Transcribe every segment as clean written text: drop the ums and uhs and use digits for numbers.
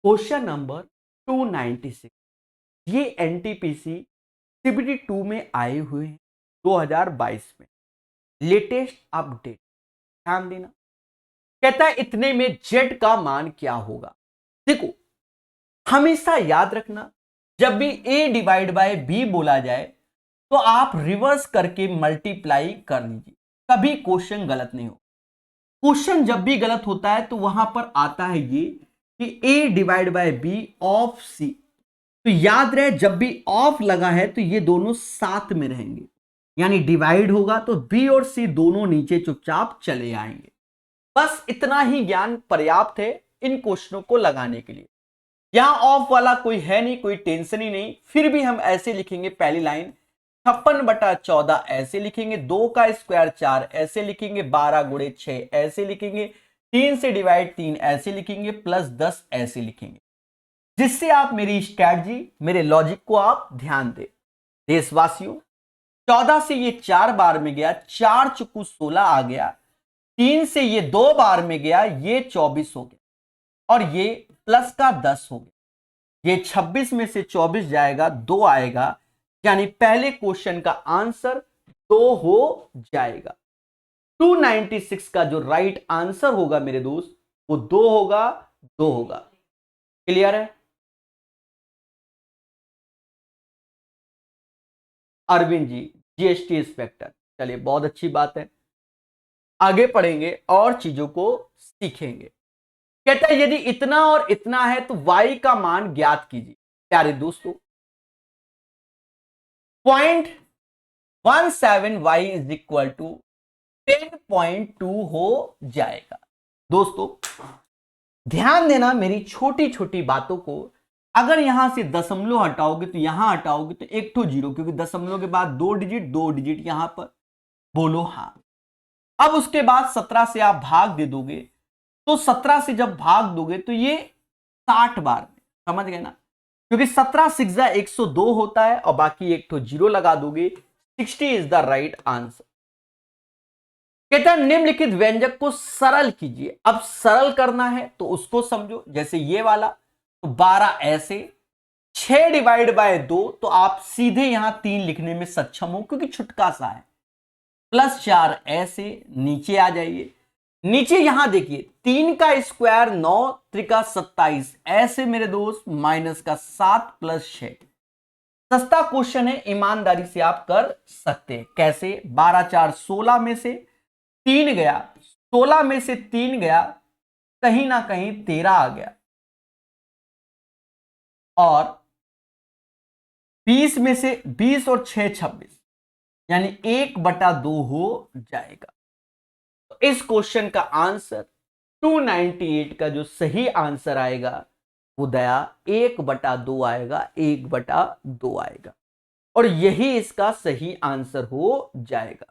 Question number 296। ये NTPC CBT 2 में आए हुए हैं 2022 में, लेटेस्ट अपडेट। ध्यान देना। कहता है इतने में जेड का मान क्या होगा। देखो, हमेशा याद रखना, जब भी ए डिवाइड बाय बी बोला जाए तो आप रिवर्स करके मल्टीप्लाई कर लीजिए, कभी क्वेश्चन गलत नहीं हो। क्वेश्चन जब भी गलत होता है तो वहां पर आता है ये कि ए डिवाइड बाय बी ऑफ सी। तो याद रहे, जब भी ऑफ लगा है तो ये दोनों साथ में रहेंगे, यानी डिवाइड होगा तो बी और सी दोनों नीचे चुपचाप चले आएंगे। बस इतना ही ज्ञान पर्याप्त है इन क्वेश्चनों को लगाने के लिए। यहां ऑफ वाला कोई है नहीं, कोई टेंशन ही नहीं। फिर भी हम ऐसे लिखेंगे, पहली लाइन 56/14 ऐसे लिखेंगे, 2 का स्क्वायर 4 ऐसे लिखेंगे, 12 गुणे 6 ऐसे लिखेंगे, 3 से डिवाइड 3 ऐसे लिखेंगे, प्लस 10 ऐसे लिखेंगे, जिससे आप मेरी स्ट्रैटेजी, मेरे लॉजिक को आप ध्यान दें। देशवासियों, 14 से ये 4 बार में गया, 4 चुकू 16 आ गया, 3 से ये 2 बार में गया, ये 24 हो गया, और ये प्लस का 10 हो गया। ये 26 में से 24 जाएगा, 2 आएगा, यानी पहले क्वेश्चन का आंसर 2 हो जाएगा। 296 का जो राइट आंसर होगा मेरे दोस्त, वो 2 होगा, 2 होगा। क्लियर है? अरविंद जी, जीएसटी इंस्पेक्टर, चलिए बहुत अच्छी बात है। आगे पढ़ेंगे और चीजों को सीखेंगे। कहता है यदि इतना और इतना है तो y का मान ज्ञात कीजिए। प्यारे दोस्तों, 0.17y इज इक्वल टू 10.2 हो जाएगा। दोस्तों ध्यान देना मेरी छोटी छोटी बातों को। अगर यहां से दशमलव हटाओगे तो यहां हटाओगे तो एक तो जीरो, क्योंकि दशमलव के बाद 2 डिजिट यहां पर। बोलो हाँ। अब उसके बाद 17 से आप भाग दे दोगे, तो 17 से जब भाग दोगे तो ये 60 बार में, समझ गए ना, क्योंकि 17 सिक्सा 102 होता है, और बाकी एक तो जीरो लगा दोगे, 60 इज द राइट आंसर। कहता है निम्नलिखित व्यंजक को सरल कीजिए। अब सरल करना है तो उसको समझो, जैसे ये वाला, तो 12 ऐसे, 6 डिवाइड बाय 2, तो आप सीधे यहां 3 लिखने में सक्षम हो क्योंकि छुटका सा है, प्लस 4 ऐसे, नीचे आ जाइए। नीचे यहां देखिए, 3 का स्क्वायर 9, त्रिका 27 ऐसे मेरे दोस्त, माइनस का 7 प्लस 6। सस्ता क्वेश्चन है, ईमानदारी से आप कर सकते हैं। कैसे? 12 4 16 में से 3 गया, 16 में से 3 गया, कहीं ना कहीं 13 आ गया, और 20 में से 20 और 6 26, यानी 1/2 हो जाएगा। तो इस क्वेश्चन का आंसर 298 का जो सही आंसर आएगा वो दया 1/2 आएगा, 1/2 आएगा, और यही इसका सही आंसर हो जाएगा।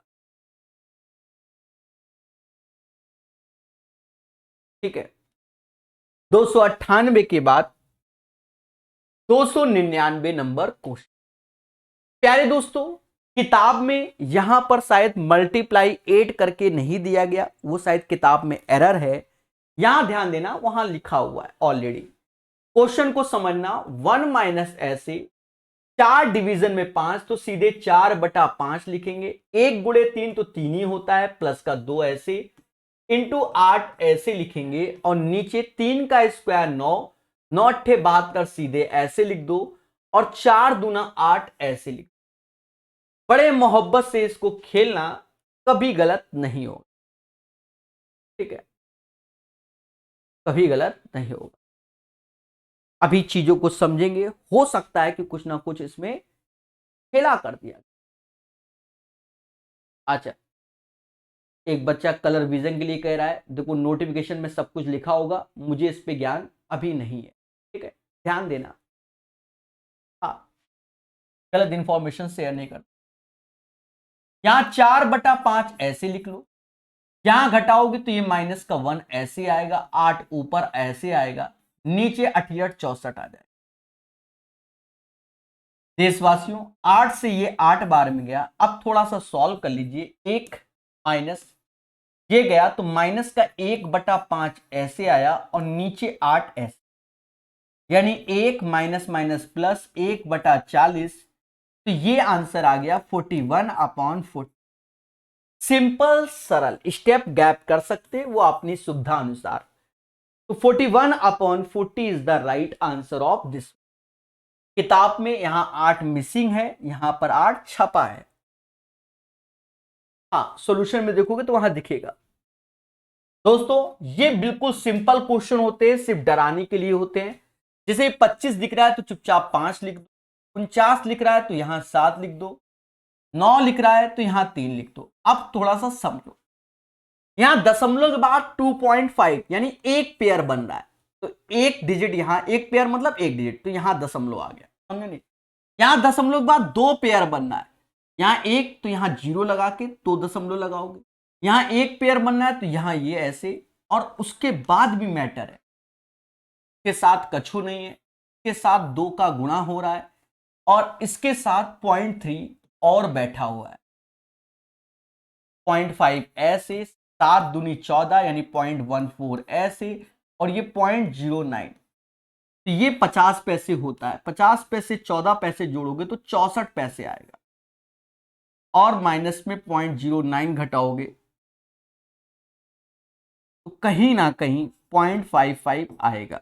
ठीक है। 298 के बाद 299 नंबर क्वेश्चन। प्यारे दोस्तों, किताब में यहां पर शायद मल्टीप्लाई 8 करके नहीं दिया गया, वो शायद किताब में एरर है। यहां ध्यान देना, वहां लिखा हुआ है ऑलरेडी। क्वेश्चन को समझना, 1 माइनस ऐसे, 4 डिवीजन में 5, तो सीधे 4/5 लिखेंगे। 1 गुणे 3 तो 3 ही होता है, प्लस का 2 ऐसे, इंटू 8 ऐसे लिखेंगे, और नीचे 3 का स्क्वायर 9, 9 अट्ठे 72 सीधे ऐसे लिख दो, और 4 दूना 8 ऐसे लिख दो। बड़े मोहब्बत से इसको खेलना, कभी गलत नहीं होगा। ठीक है, कभी गलत नहीं होगा। अभी चीजों को समझेंगे, हो सकता है कि कुछ ना कुछ इसमें खेला कर दिया। अच्छा, एक बच्चा कलर विजन के लिए कह रहा है, देखो नोटिफिकेशन में सब कुछ लिखा होगा, मुझे इस पे ज्ञान अभी नहीं है। ठीक है, ध्यान देना। हाँ, गलत इंफॉर्मेशन शेयर नहीं करना। यहां 4/5 ऐसे लिख लो, यहां घटाओगे तो ये माइनस का 1 ऐसे आएगा, 8 ऊपर ऐसे आएगा, नीचे 88 64 आ जाएगा। देशवासियों, 8 से ये 8 बार में गया। अब थोड़ा सा सॉल्व कर लीजिए। एक माइनस ये गया तो माइनस का 1/5 ऐसे आया, और नीचे 8 ऐसे, यानी 1 माइनस माइनस प्लस 1/40, तो ये आंसर आ गया 41/40। सिंपल सरल, स्टेप गैप कर सकते वो अपनी सुविधा अनुसार। तो 41/40 is the right answer of this. किताब में यहां 8 मिसिंग है, यहां पर 8 छपा है। हाँ, सॉल्यूशन में देखोगे तो वहां दिखेगा। दोस्तों ये बिल्कुल सिंपल क्वेश्चन होते हैं, सिर्फ डराने के लिए होते हैं। जैसे 25 दिख रहा है तो चुपचाप 5 लिख दो, 49 लिख रहा है तो यहां 7 लिख दो, 9 लिख रहा है तो यहां 3 लिख दो। अब थोड़ा सा समझो, यहां दशमलव के बाद 2.5 यानी एक पेयर बन रहा है, तो एक डिजिट यहां, एक पेयर मतलब एक डिजिट, तो यहां दशमलव आ गया, समझे नहीं। यहां दशमलव के बाद दो पेयर बनना है, यहां एक, तो यहां जीरो लगा के दो दशमलव लगाओगे। यहां एक पेयर बनना है तो यहां ये ऐसे, और उसके बाद भी मैटर है, के साथ कछु नहीं है, इसके साथ 2 का गुणा हो रहा है, और इसके साथ 0.3 और बैठा हुआ है, 0.5 ऐसे, 7 दूनी 14 यानी 0.14 ऐसे, और ये 0.09, तो ये 50 पैसे होता है। 50 पैसे 14 पैसे जोड़ोगे तो 64 पैसे आएगा, और माइनस में 0.09 घटाओगे तो कहीं ना कहीं 0.55 आएगा।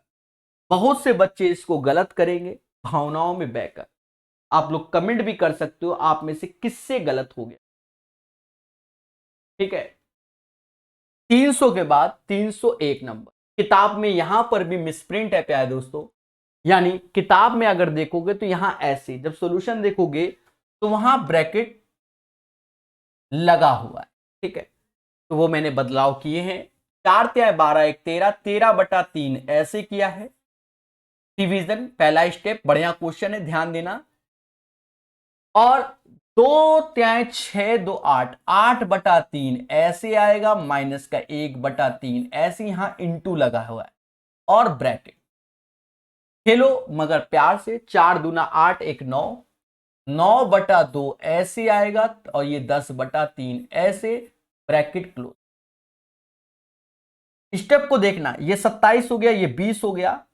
बहुत से बच्चे इसको गलत करेंगे भावनाओं में बहकर। आप लोग कमेंट भी कर सकते हो आप में से किससे गलत हो गया, ठीक है। 300 के बाद 301 नंबर, किताब में यहां पर भी मिसप्रिंट है प्यारे दोस्तों। यानी किताब में अगर देखोगे तो यहां ऐसे, जब सॉल्यूशन देखोगे तो वहां ब्रैकेट लगा हुआ है, ठीक है। तो वो मैंने बदलाव किए हैं। 4 तिहाई 12 1 13, 13/3 ऐसे किया है। डिवीजन पहला स्टेप, बढ़िया क्वेश्चन है, ध्यान देना। और 2 तिहाई 6 2 8, 8/3 ऐसे आएगा, माइनस का 1/3 ऐसे, यहां इंटू लगा हुआ है, और ब्रैकेट। खेलो मगर प्यार से, 4 दूना 8 1 9, 9/2 ऐसे आएगा, और ये 10/3 ऐसे, ब्रैकेट क्लोज। स्टेप को देखना, ये 27 हो गया, ये 20 हो गया,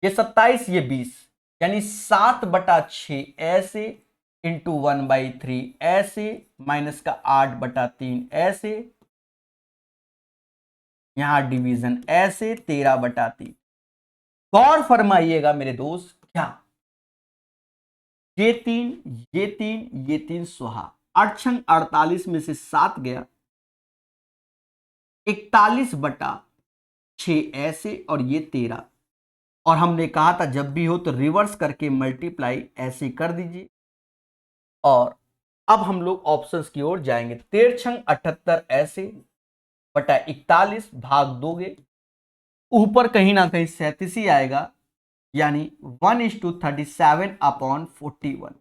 ये 27 ये 20, यानी 7/6 ऐसे, इंटू 1/3 ऐसे, माइनस का 8/3 ऐसे, यहां डिवीजन ऐसे, 13/3। गौर फरमाइएगा मेरे दोस्त, क्या ये 3 ये 3 ये 3 सुहा, 8 छंग 48 में से 7 गया, 41/6 ऐसे, और ये 13। और हमने कहा था जब भी हो तो रिवर्स करके मल्टीप्लाई ऐसे कर दीजिए। और अब हम लोग ऑप्शंस की ओर जाएंगे। 13 छंग 78 ऐसे, बटा 41 भाग दोगे, ऊपर कहीं ना कहीं 37 ही आएगा, यानी 1:37/41।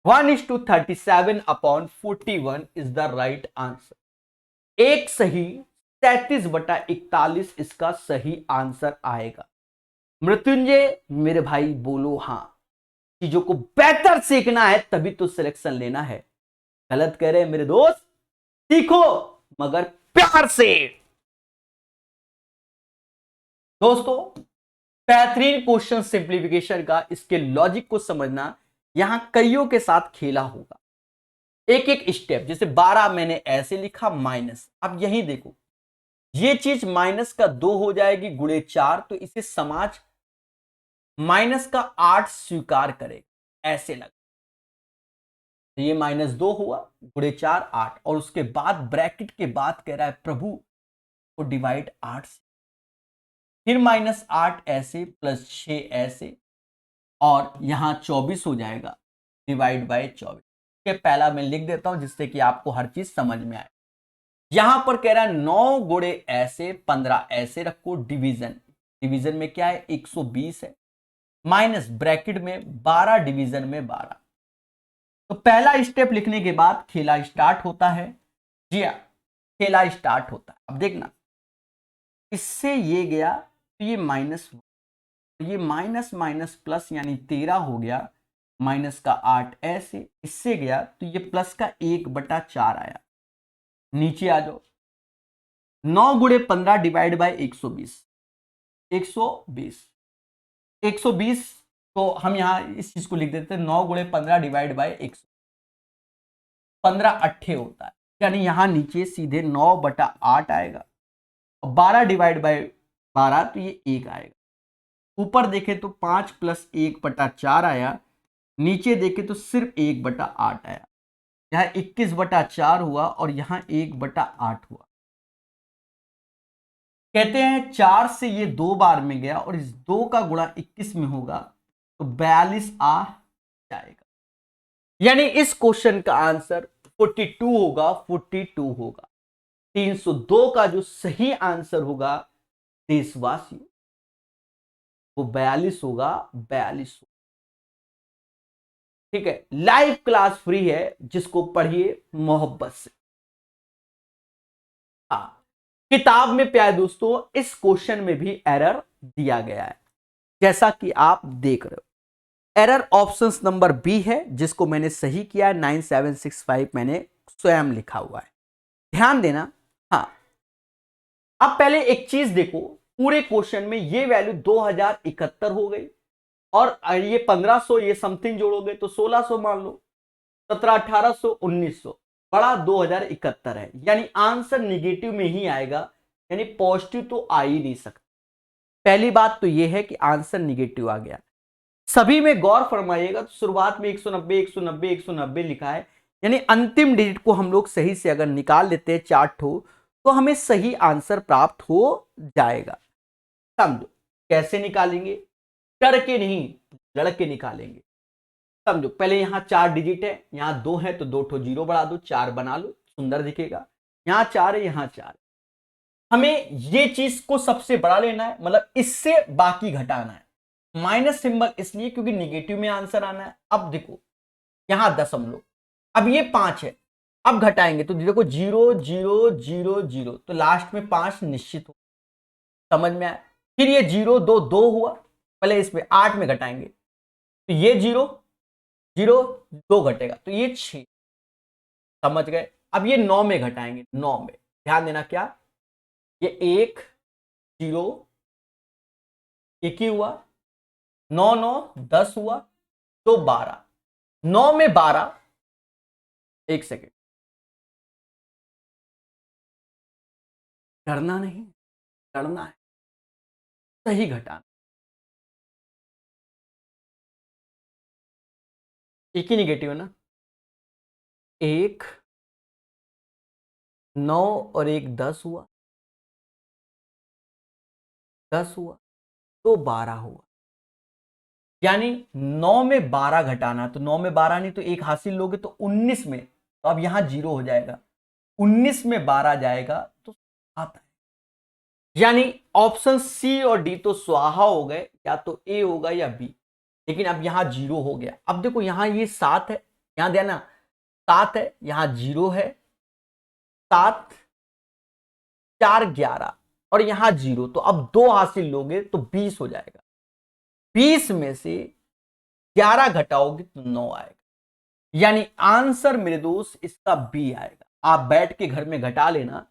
1:37/41 इज द राइट आंसर। एक सही, 37/41 इसका सही आंसर आएगा। मृत्युंजय मेरे भाई बोलो हाँ। चीजों को बेहतर सीखना है तभी तो सिलेक्शन लेना है। गलत कह रहे हैं मेरे दोस्त, सीखो मगर प्यार से। दोस्तों बेहतरीन क्वेश्चन सिंप्लीफिकेशन का, इसके लॉजिक को समझना, यहां कईयों के साथ खेला होगा। एक एक स्टेप, जैसे 12 मैंने ऐसे लिखा माइनस, अब यही देखो ये चीज माइनस का 2 हो जाएगी गुणे 4, तो इसे समाज माइनस का 8 स्वीकार करेगा, ऐसे लगा। तो ये -2 हुआ, गुणे 4 8, और उसके बाद ब्रैकेट के बाद कह रहा है प्रभु को डिवाइड 8 से, फिर -8 ऐसे, +6 ऐसे, और यहां 24 हो जाएगा, डिवाइड बाय 24। के पहला मैं लिख देता हूं जिससे कि आपको हर चीज समझ में आए। यहां पर कह रहा है 9 गुणे ऐसे, 15 ऐसे रखो, डिवीजन, डिवीजन में क्या है 120 है, माइनस ब्रैकेट में 12, डिवीजन में 12। तो पहला स्टेप लिखने के बाद खेला स्टार्ट होता है। जी हाँ, खेला स्टार्ट होता है। अब देखना, इससे ये गया तो ये माइनस, ये माइनस माइनस प्लस यानी 13 हो गया, माइनस का 8 ऐसे, इससे गया तो ये प्लस का 1/4 आया। नीचे आ जाओ, 9 गुणे 15 डिवाइड बाय 120, 120, 120, तो हम यहाँ इस चीज को लिख देते हैं 9 गुणे 15 डिवाइड बाय 100, 15 अट्ठे होता है, यानी यहाँ नीचे सीधे 9/8 आएगा, और 12 डिवाइड बाय 12 तो ये 1 आएगा। ऊपर देखें तो 5 + 1/4 आया, नीचे देखें तो सिर्फ 1/8 आया। यहाँ 21/4 हुआ और यहाँ 1/8 हुआ। कहते हैं 4 से ये 2 बार में गया और इस 2 का गुणा 21 में होगा तो 42 आ जाएगा। यानी इस क्वेश्चन का आंसर 42 होगा, 42 होगा। 302 का जो सही आंसर होगा देशवासियों, वो 42 होगा, 42। ठीक है, लाइव क्लास फ्री है, जिसको पढ़िए मोहब्बत से। हाँ, किताब में प्यारे दोस्तों इस क्वेश्चन में भी एरर दिया गया है, जैसा कि आप देख रहे हो। एरर ऑप्शन नंबर बी है, जिसको मैंने सही किया है, 9765 मैंने स्वयं लिखा हुआ है, ध्यान देना। हाँ, अब पहले एक चीज देखो, पूरे क्वेश्चन में ये वैल्यू 2071 हो गई, और ये 1500 ये समथिंग जोड़ोगे तो 1600 मान लो, 17, 1800, 1900, बड़ा 2071 है, यानी आंसर निगेटिव में ही आएगा, यानी पॉजिटिव तो आ ही नहीं सकता। पहली बात तो यह है कि आंसर निगेटिव आ गया। सभी में गौर फरमाइएगा, तो शुरुआत में 190 190 190 लिखा है, यानी अंतिम डिजिट को हम लोग सही से अगर निकाल लेते हैं 4 ठो, तो हमें सही आंसर प्राप्त हो जाएगा। समझो कैसे निकालेंगे, करके नहीं लड़के निकालेंगे। समझो, पहले यहां 4 डिजिट है, यहां 2 है तो 2 ठो जीरो बढ़ा दो, 4 बना लो, सुंदर दिखेगा। यहां 4 है, यहां 4 है। हमें ये चीज को सबसे बड़ा लेना है, मतलब इससे बाकी घटाना है। माइनस सिंबल इसलिए क्योंकि निगेटिव में आंसर आना है। अब देखो यहां दशमलव, अब ये 5 है, अब घटाएंगे तो देखो 0 0 0 0, तो लास्ट में 5 निश्चित हो, समझ में आया। फिर ये 0 2 2 हुआ, पहले इसमें 8 में घटाएंगे तो ये 0 0 2 घटेगा तो ये 6, समझ गए। अब ये 9 में घटाएंगे, 9 में ध्यान देना, क्या ये 1 0 1 ही हुआ, 9 9 10 हुआ, तो 12, 9 में 12, एक सेकेंड, डरना नहीं, डरना है, सही घटाना। एक ही निगेटिव है ना, 1 9 और 1 10 हुआ, 10 हुआ तो 12 हुआ, यानी 9 में 12 घटाना, तो 9 में 12 नहीं तो 1 हासिल लोगे तो 19 में, तो अब यहां 0 हो जाएगा, 19 में 12 जाएगा तो 7 है। यानी ऑप्शन सी और डी तो स्वाहा हो गए, या तो ए होगा या बी, लेकिन अब यहां 0 हो गया। अब देखो यहां ये 7 है, यहां देना 7 है, यहां 0 है, 7 4 11, और यहां 0, तो अब 2 हासिल लोगे तो 20 हो जाएगा। 20 में से 11 घटाओगे तो 9 आएगा, यानी आंसर मेरे दोस्त इसका बी आएगा। आप बैठ के घर में घटा लेना,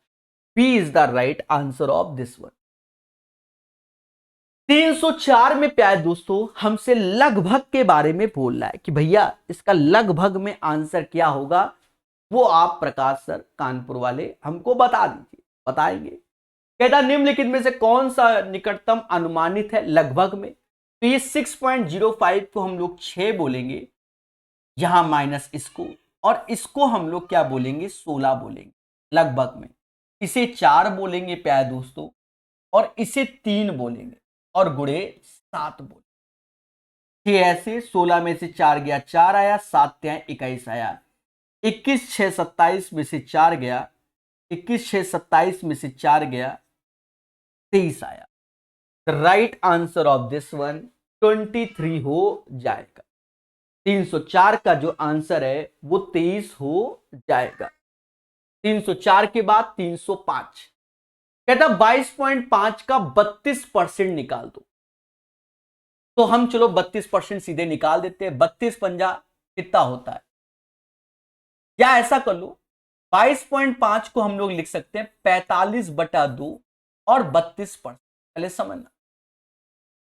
B is the right answer of this one. 304 में प्यारे दोस्तों हमसे लगभग के बारे में बोल रहा है कि भैया इसका लगभग में आंसर क्या होगा, वो आप प्रकाश सर कानपुर वाले हमको बता दीजिए, बताएंगे। कहता निम्नलिखित में से कौन सा निकटतम अनुमानित है लगभग में, तो ये 6.05 को हम लोग 6 बोलेंगे, यहां माइनस इसको, और इसको हम लोग क्या बोलेंगे, 16 बोलेंगे लगभग में। इसे 4 बोलेंगे प्यारे दोस्तों, और इसे 3 बोलेंगे, और गुणे 7 बोलेंगे। 6 ऐसे, 16 में से 4 गया 4 आया, 7 त्यां 21 आया, 21 6 27 में से 4 गया, 21 6 27 में से 4 गया 23 आया। Right answer of this one 23 हो जाएगा। 304 का जो आंसर है वो 23 हो जाएगा। 304 के बाद 305, कहता 22.5 का 32% निकाल दो, तो हम चलो 32% सीधे निकाल देते हैं। 32 पंजा कितना होता है, या ऐसा कर लो 22.5 को हम लोग लिख सकते हैं 45/2 और 32%। पहले समझना,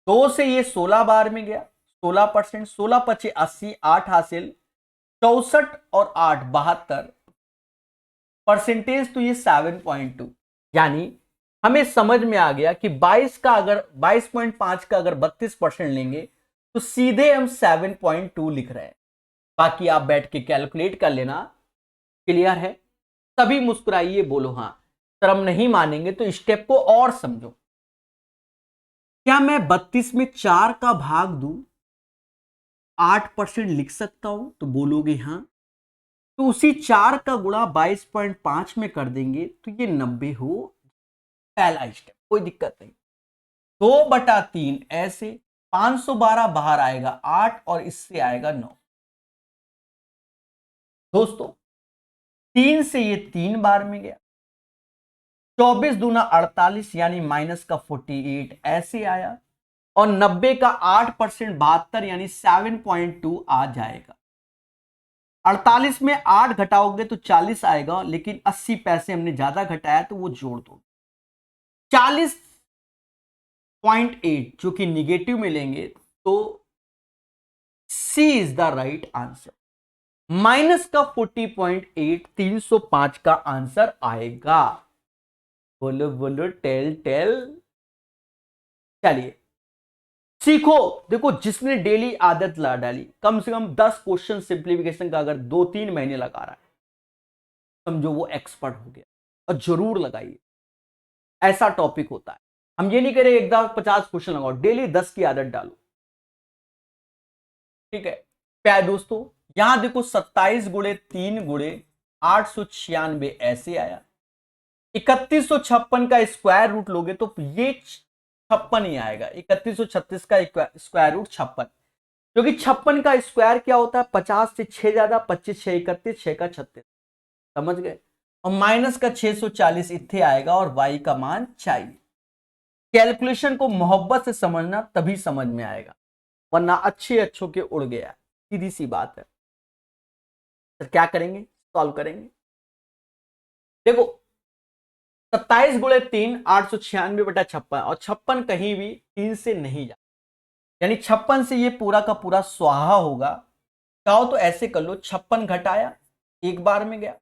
2 से ये 16 बार में गया, 16%, 16 पचे 80, 8 हासिल, 64 और 8 72 परसेंटेज, तो ये 7.2। यानी हमें समझ में आ गया कि 22 का अगर 22.5 का अगर 32% लेंगे तो सीधे हम 7.2 लिख रहे हैं। बाकी आप बैठ के कैलकुलेट कर लेना। क्लियर है? तभी मुस्कुराइए, बोलो हाँ। शर्म नहीं मानेंगे तो स्टेप को और समझो। क्या मैं 32 में 4 का भाग दूं 8% लिख सकता हूं? तो बोलोगे हाँ। तो उसी 4 का गुणा 22.5 में कर देंगे तो ये 90 हो। पहला स्टेप, कोई दिक्कत नहीं। 2/3 ऐसे, 512 बाहर आएगा 8 और इससे आएगा 9। दोस्तों 3 से ये 3 बार में गया, 24 दूना 48 यानी माइनस का 48 ऐसे आया, और 90 का 8% 72 यानी 7.2 आ जाएगा। 48 में 8 घटाओगे तो 40 आएगा, लेकिन 80 पैसे हमने ज्यादा घटाया तो वो जोड़ दो। 40.8 जो कि निगेटिव में लेंगे तो C is the right answer. Minus का 40.8 305 का आंसर आएगा। बोलो बोलो, टेल टेल। चलिए सीखो। देखो जिसने डेली आदत ला डाली, कम से कम 10 क्वेश्चन सिंप्लीफिकेशन का अगर 2-3 महीने लगा रहा है, समझो वो एक्सपर्ट हो गया। और जरूर लगाइए, ऐसा टॉपिक होता है। हम ये नहीं करें एकदम 50 क्वेश्चन लगाओ, डेली 10 की आदत डालो। ठीक है प्यारे दोस्तों, यहां देखो 27 गुणे 3 गुणे 896 ऐसे आया। 3156 का स्क्वायर रूट लोगे तो ये 56 ही आएगा। 3136 का स्क्वायर रूट 56, क्योंकि 56 का स्क्वायर क्या होता है? 50 से 6 ज्यादा, 25 6 31, 6 का 36। समझ गए? और माइनस का 640 इतने आएगा और y का मान चाहिए। कैलकुलेशन को मोहब्बत से समझना, तभी समझ में आएगा, वरना अच्छे के उड़ गया। सीधी सी बात है। तो क्या करेंगे? सॉल्व करेंगे। देखो 27 गुणे 3 896/56, और 56 कहीं भी 3 से नहीं जा, यानी 56 से ये पूरा का पूरा स्वाहा होगा। चाहो तो ऐसे कर लो, 56 घटाया, एक बार में गया,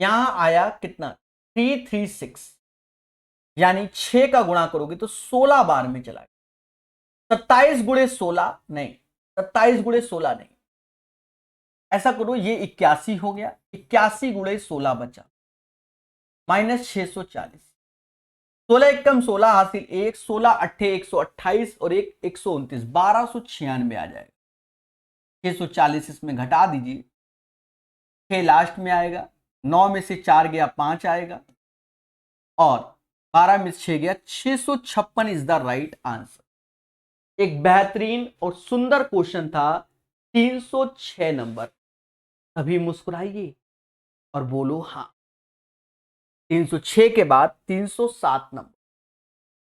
यहां आया कितना? 336, यानी 6 का गुणा करोगे तो 16 बार में चला गया। 27 गुणे 16 नहीं, 27 गुणे 16 नहीं, ऐसा करो ये 81 हो गया। 81 गुणे 16 बचा माइनस 640। 16 एकम 16 हासिल 1, 16 अट्ठे 128 और 1 129, 1296 आ जाएगा। 640 इसमें घटा दीजिए, 6 लास्ट में आएगा, 9 में से 4 गया 5 आएगा, और 12 में से 6 गया 656 इज द राइट आंसर। एक बेहतरीन और सुंदर क्वेश्चन था, 306 नंबर। अभी मुस्कुराइए और बोलो हाँ। 306 के बाद 307 नंबर।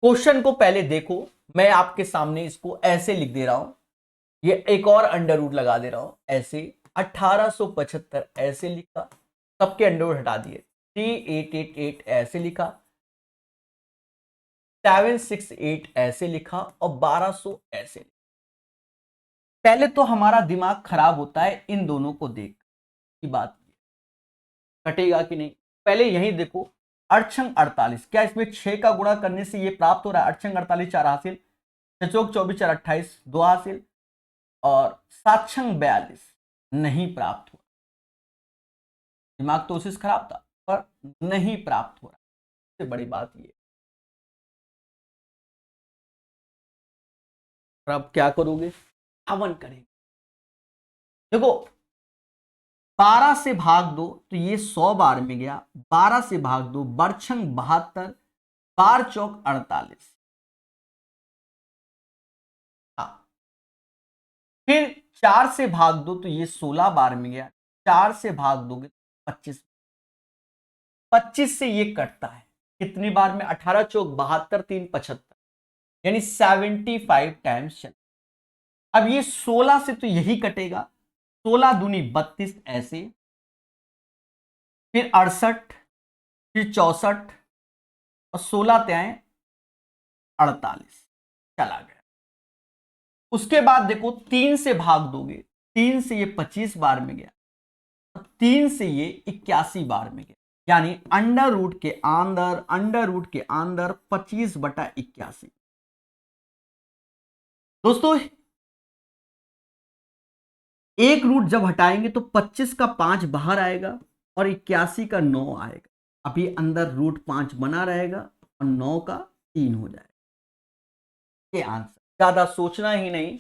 क्वेश्चन को पहले देखो, मैं आपके सामने इसको ऐसे लिख दे रहा हूं, ये एक और अंडर रूट लगा दे रहा हूं ऐसे। 1875 ऐसे लिखा, सबके अंडर रूट हटा दिए। 3888 ऐसे लिखा, 768 ऐसे लिखा, और 1200 ऐसे लिखा। पहले तो हमारा दिमाग खराब होता है इन दोनों को देख की बात, कटेगा कि नहीं। पहले यही देखो, अड़छंग 48, क्या इसमें 6 का गुणा करने से ये प्राप्त हो रहा है? अड़छंग 48 4 हासिल, 6 24 4 28 2 हासिल, और 7 42 नहीं प्राप्त हुआ। दिमाग तो कोशिश खराब था पर नहीं प्राप्त हो रहा। सबसे बड़ी बात ये। और अब क्या करोगे? हवन करेंगे। देखो 12 से भाग दो तो ये 100 बार में गया, 12 से भाग दो, बरछंग 72, बार चौक 48। हाँ, फिर 4 से भाग दो तो ये 16 बार में गया, 4 से भाग दोगे तो 25, 25 से ये कटता है कितनी बार में? 18 चौक 72 3 75, यानी 75 टाइम्स चल। अब ये 16 से तो यही कटेगा, 16 दूनी 32 ऐसे, फिर 68, फिर 64, और 16 त्याएं 48, चला गया। उसके बाद देखो 3 से भाग दोगे, 3 से ये 25 बार में गया, 3 से ये 81 बार में गया, यानी अंडर रूट के अंदर 25/81। दोस्तों एक रूट जब हटाएंगे तो 25 का 5 बाहर आएगा और 81 का 9 आएगा। अभी अंदर रूट 5 बना रहेगा और 9 का 3 हो जाएगा। ये आंसर, ज्यादा सोचना ही नहीं,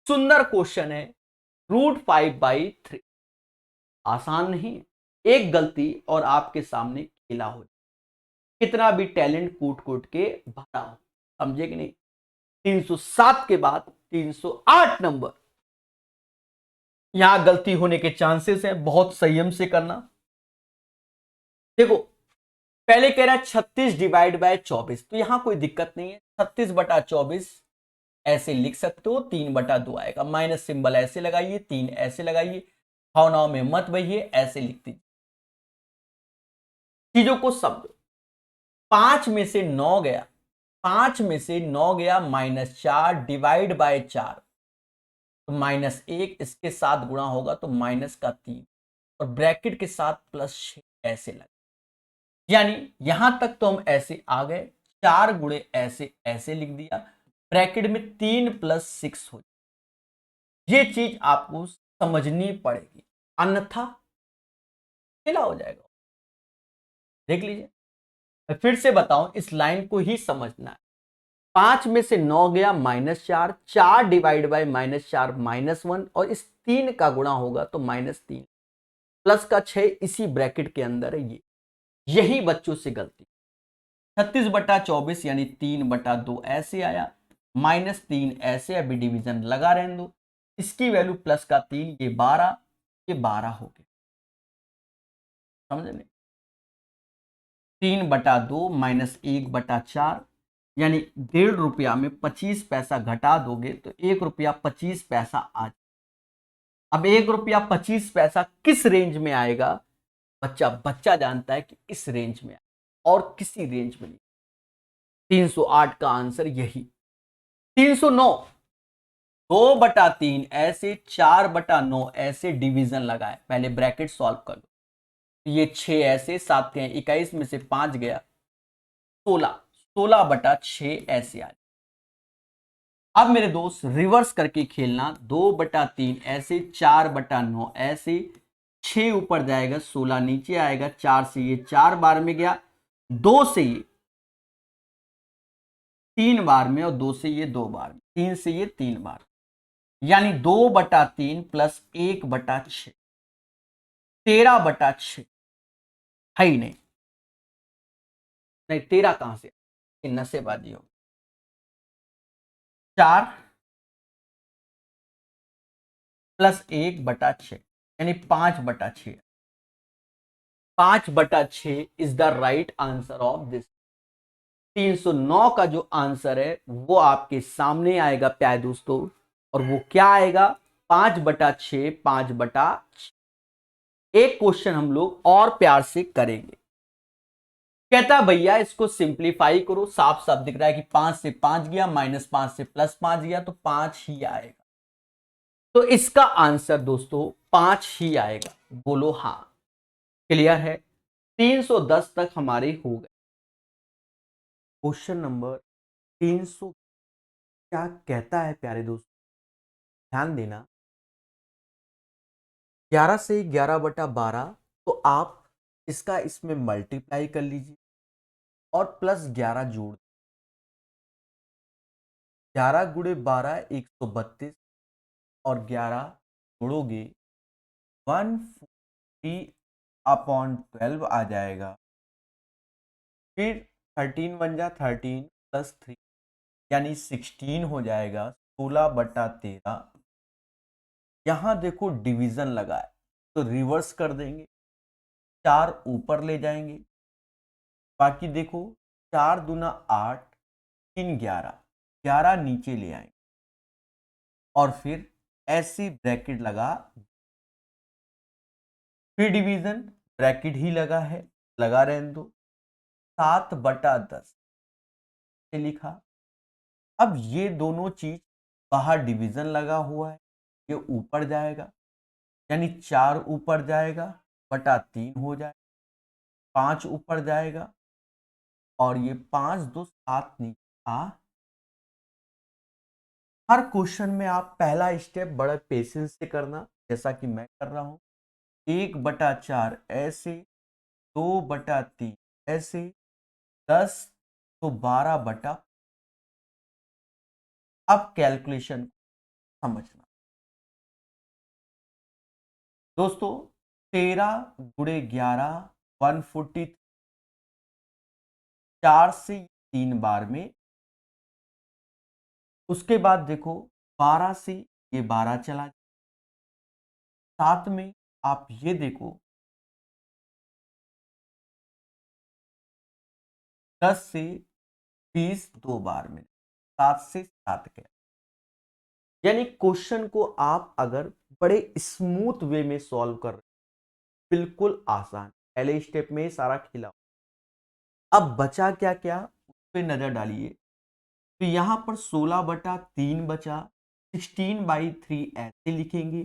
सुंदर क्वेश्चन है। √5/3 आसान नहीं है, एक गलती और आपके सामने खेला हो, कितना भी टैलेंट कूट कूट के भरा हो, समझे कि नहीं। 307 के बाद 308 नंबर, यहां गलती होने के चांसेस है, बहुत संयम से करना। देखो पहले कह रहा है 36/24, तो यहां कोई दिक्कत नहीं है, 36/24 ऐसे लिख सकते हो, 3/2 आएगा, माइनस सिंबल ऐसे लगाइए, 3 ऐसे लगाइए, भावनाओं में मत बहिए, ऐसे लिख दीजिए, चीजों को समझो। 5 में से 9 गया, 5 में से 9 गया, -4 डिवाइड/4, तो -1, इसके साथ गुणा होगा तो -3 और ब्रैकेट के साथ +6 ऐसे लगा, यानी यहां तक तो हम ऐसे आ गए, 4 गुणे ऐसे ऐसे लिख दिया, ब्रैकेट में 3 + 6 हो, ये चीज आपको समझनी पड़ेगी, अन्यथा खेला हो जाएगा। देख लीजिए, मैं फिर से बताऊं, इस लाइन को ही समझना है। 5 में से 9 गया, -4, 4 डिवाइड/-4 -1 और इस 3 का गुणा होगा तो -3, प्लस का 6 इसी ब्रैकेट के अंदर है, ये यही बच्चों से गलती। 36/24 यानी 3/2 ऐसे आया, -3 ऐसे, अभी डिवीजन लगा रहने दो, इसकी वैल्यू प्लस का 3, ये 12, ये 12 हो गया, समझ लें। 3/2 -1/4, यानी ₹1.5 में 25 पैसा घटा दोगे तो ₹1.25 आ। अब ₹1.25 किस रेंज में आएगा, बच्चा बच्चा जानता है कि इस रेंज में और किसी रेंज में नहीं। 308 का आंसर यही। 309, 2/3 ऐसे, 4/9 ऐसे डिवीजन लगाए, पहले ब्रैकेट सॉल्व कर लो, ये 6 ऐसे, 7 के 21 में से 5 गया 16, 16/6 ऐसे आ। अब मेरे दोस्त रिवर्स करके खेलना, 2/3 ऐसे, 4/9 ऐसे, 6 ऊपर जाएगा, 16 नीचे आएगा, 4 से ये 4 बार में गया, 2 से ये 3 बार में और 2 से ये 2 बार में, 3 से ये 3 बार, यानी 2/3 प्लस 1/6, 13/6 है ही नहीं, नहीं 13 कहां से, नशेबाजी हो। 4 प्लस 1/6 यानी 5/6, 5/6 is the right answer of this. 309 का जो आंसर है वो आपके सामने आएगा प्यारे दोस्तों, और वो क्या आएगा, 5/6, 5/6। एक क्वेश्चन हम लोग और प्यार से करेंगे। कहता भैया इसको सिंप्लीफाई करो, साफ साफ दिख रहा है कि 5 से 5 गया, -5 से +5 गया तो 5 ही आएगा, तो इसका आंसर दोस्तों 5 ही आएगा। बोलो हाँ, क्लियर है। 310 तक हमारे हो गए। क्वेश्चन नंबर 300 क्या कहता है प्यारे दोस्तों, ध्यान देना। 11 से 11/12, तो आप इसका इसमें मल्टीप्लाई कर लीजिए और +11 जोड़, 11 गुणे 12 132 और 11 जोड़ोगे 140/12 आ जाएगा। फिर 13 बन जा 13 + 3 यानी 16 हो जाएगा, 16/13। यहां देखो डिवीजन लगा है तो रिवर्स कर देंगे, 4 ऊपर ले जाएंगे, बाकी देखो 4 दूना 8, 3 11, 11 नीचे ले आएंगे और फिर ऐसी ब्रैकेट लगा, फिर डिवीजन ब्रैकेट ही लगा है, लगा रहने दो, 7/10 से लिखा। अब ये दोनों चीज बाहर डिवीजन लगा हुआ है, ये ऊपर जाएगा, यानी 4 ऊपर जाएगा बटा 3 हो जाएगा, 5 ऊपर जाएगा और ये 5 2 7 नीचे आ। हर क्वेश्चन में आप पहला स्टेप बड़े पेशेंस से करना, जैसा कि मैं कर रहा हूं। 1/4 ऐसे, 2/3 ऐसे, 10 तो 12/। अब कैलकुलेशन समझना दोस्तों, 13 गुणे 11 140, 4 से 3 बार में। उसके बाद देखो 12 से ये 12 चला, साथ में आप ये देखो 10 से 20 2 बार में, 7 से 7 के। यानी क्वेश्चन को आप अगर बड़े स्मूथ वे में सॉल्व कर रहे, बिल्कुल आसान, पहले स्टेप में सारा खिला। अब बचा क्या क्या उस पर नजर डालिए। तो यहां पर 16/3 बचा, 16/3 ऐसे लिखेंगे,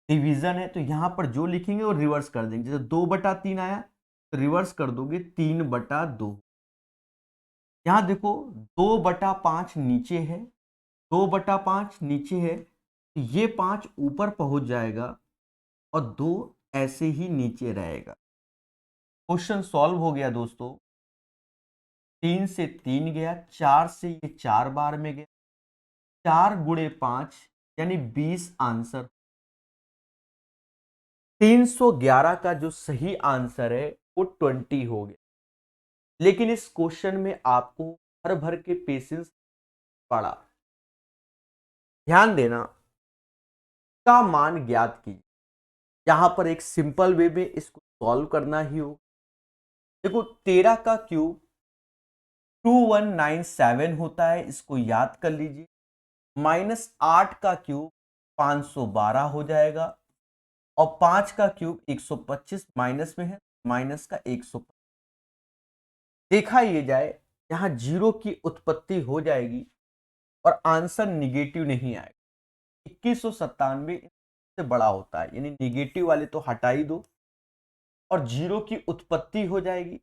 डिवीजन है तो यहां पर जो लिखेंगे वो रिवर्स कर देंगे। जैसे 2/3 आया तो रिवर्स कर दोगे 3/2। यहां देखो 2/5 नीचे है, 2/5 नीचे है तो ये 5 ऊपर पहुंच जाएगा और 2 ऐसे ही नीचे रहेगा। क्वेश्चन सॉल्व हो गया दोस्तों। 3 से 3 गया, 4 से ये 4 बार में गया, 4 गुणे 5 यानी 20 आंसर। 311 का जो सही आंसर है वो 20 हो गया। लेकिन इस क्वेश्चन में आपको भर भर के पेशेंस पड़ा। ध्यान देना, का मान ज्ञात कीजिए। यहां पर एक सिंपल वे में इसको सॉल्व करना ही हो। देखो 13 का क्यूब 2197 होता है, इसको याद कर लीजिए। -8 का क्यूब 512 हो जाएगा और 5 का क्यूब 125, माइनस में है, माइनस का 125। देखा ये जाए यहां जीरो की उत्पत्ति हो जाएगी और आंसर निगेटिव नहीं आएगा। 2197 से बड़ा होता है, यानी निगेटिव वाले तो हटा ही दो और जीरो की उत्पत्ति हो जाएगी।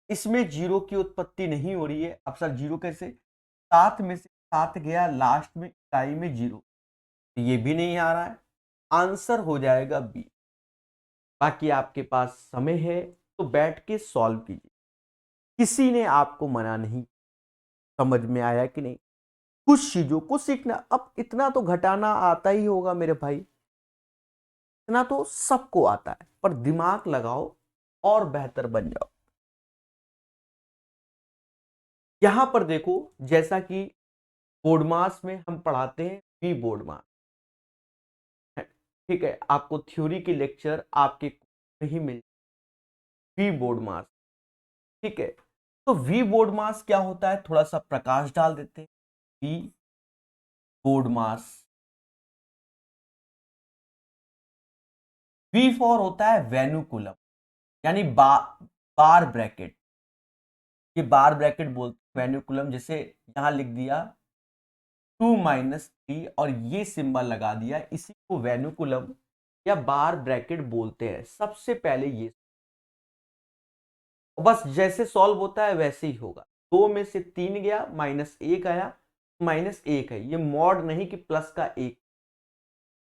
इसमें जीरो की उत्पत्ति नहीं हो रही है। अब सर जीरो कैसे, 7 में से 7 गया लास्ट में, इकाई में जीरो, ये भी नहीं आ रहा है, आंसर हो जाएगा बी। बाकी आपके पास समय है तो बैठ के सॉल्व कीजिए, किसी ने आपको मना नहीं। समझ में आया कि नहीं? कुछ चीजों को सीखना, अब इतना तो घटाना आता ही होगा मेरे भाई, इतना तो सबको आता है, पर दिमाग लगाओ और बेहतर बन जाओ। यहां पर देखो, जैसा कि बोर्ड मास में हम पढ़ाते हैं बी बोर्ड मास, ठीक है, आपको थ्योरी के लेक्चर आपके नहीं मिल, वी बोर्ड मास, ठीक है। तो वी बोर्ड मास क्या होता है, थोड़ा सा प्रकाश डाल देते हैं। वी बोर्ड मास, वी फॉर होता है वेनुकुलम, यानी बार ब्रैकेट, ये बार ब्रैकेट बोलते हैं वेनुकुलम। जैसे यहां लिख दिया 2 - 3 और ये सिंबल लगा दिया, इसी को वेनुकुलम या बार ब्रैकेट बोलते हैं। सबसे पहले ये बस जैसे सॉल्व होता है वैसे ही होगा। 2 में से 3 गया, -1 आया, -1 है, ये मॉड नहीं कि प्लस का 1।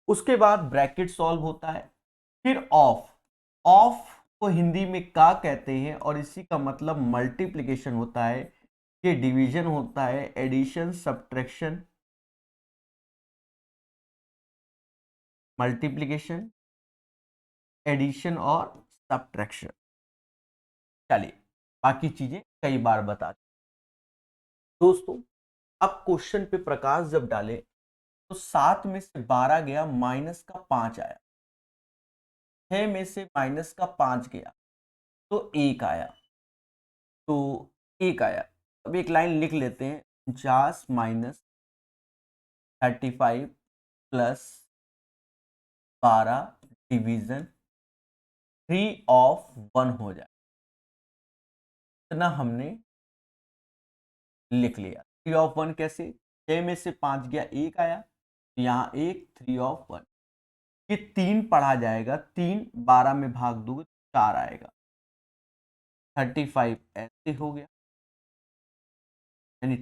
उसके बाद ब्रैकेट सॉल्व होता है, फिर ऑफ, ऑफ को हिंदी में का कहते हैं और इसी का मतलब मल्टीप्लिकेशन होता है, ये डिवीजन होता है, एडिशन सब्ट्रैक्शन, मल्टीप्लिकेशन, एडिशन और सब्ट्रैक्शन। चलिए बाकी चीजें कई बार बता दोस्तों। अब क्वेश्चन पे प्रकाश जब डाले तो 7 में से 12 गया, माइनस का 5 आया, 6 में से माइनस का 5 गया तो 1 आया, तो 1 आया। अब एक लाइन लिख लेते हैं, 49 - 35 प्लस 12 डिवीजन 3/1 हो जाए, इतना हमने लिख लिया। 3/1 कैसे, 6 में से 5 गया 1 आया, तो यहाँ 1 3 ऑफ 1, ये 3 पढ़ा जाएगा, 3 12 में भाग दोगे तो 4 आएगा, 35 ऐसे हो गया, यानी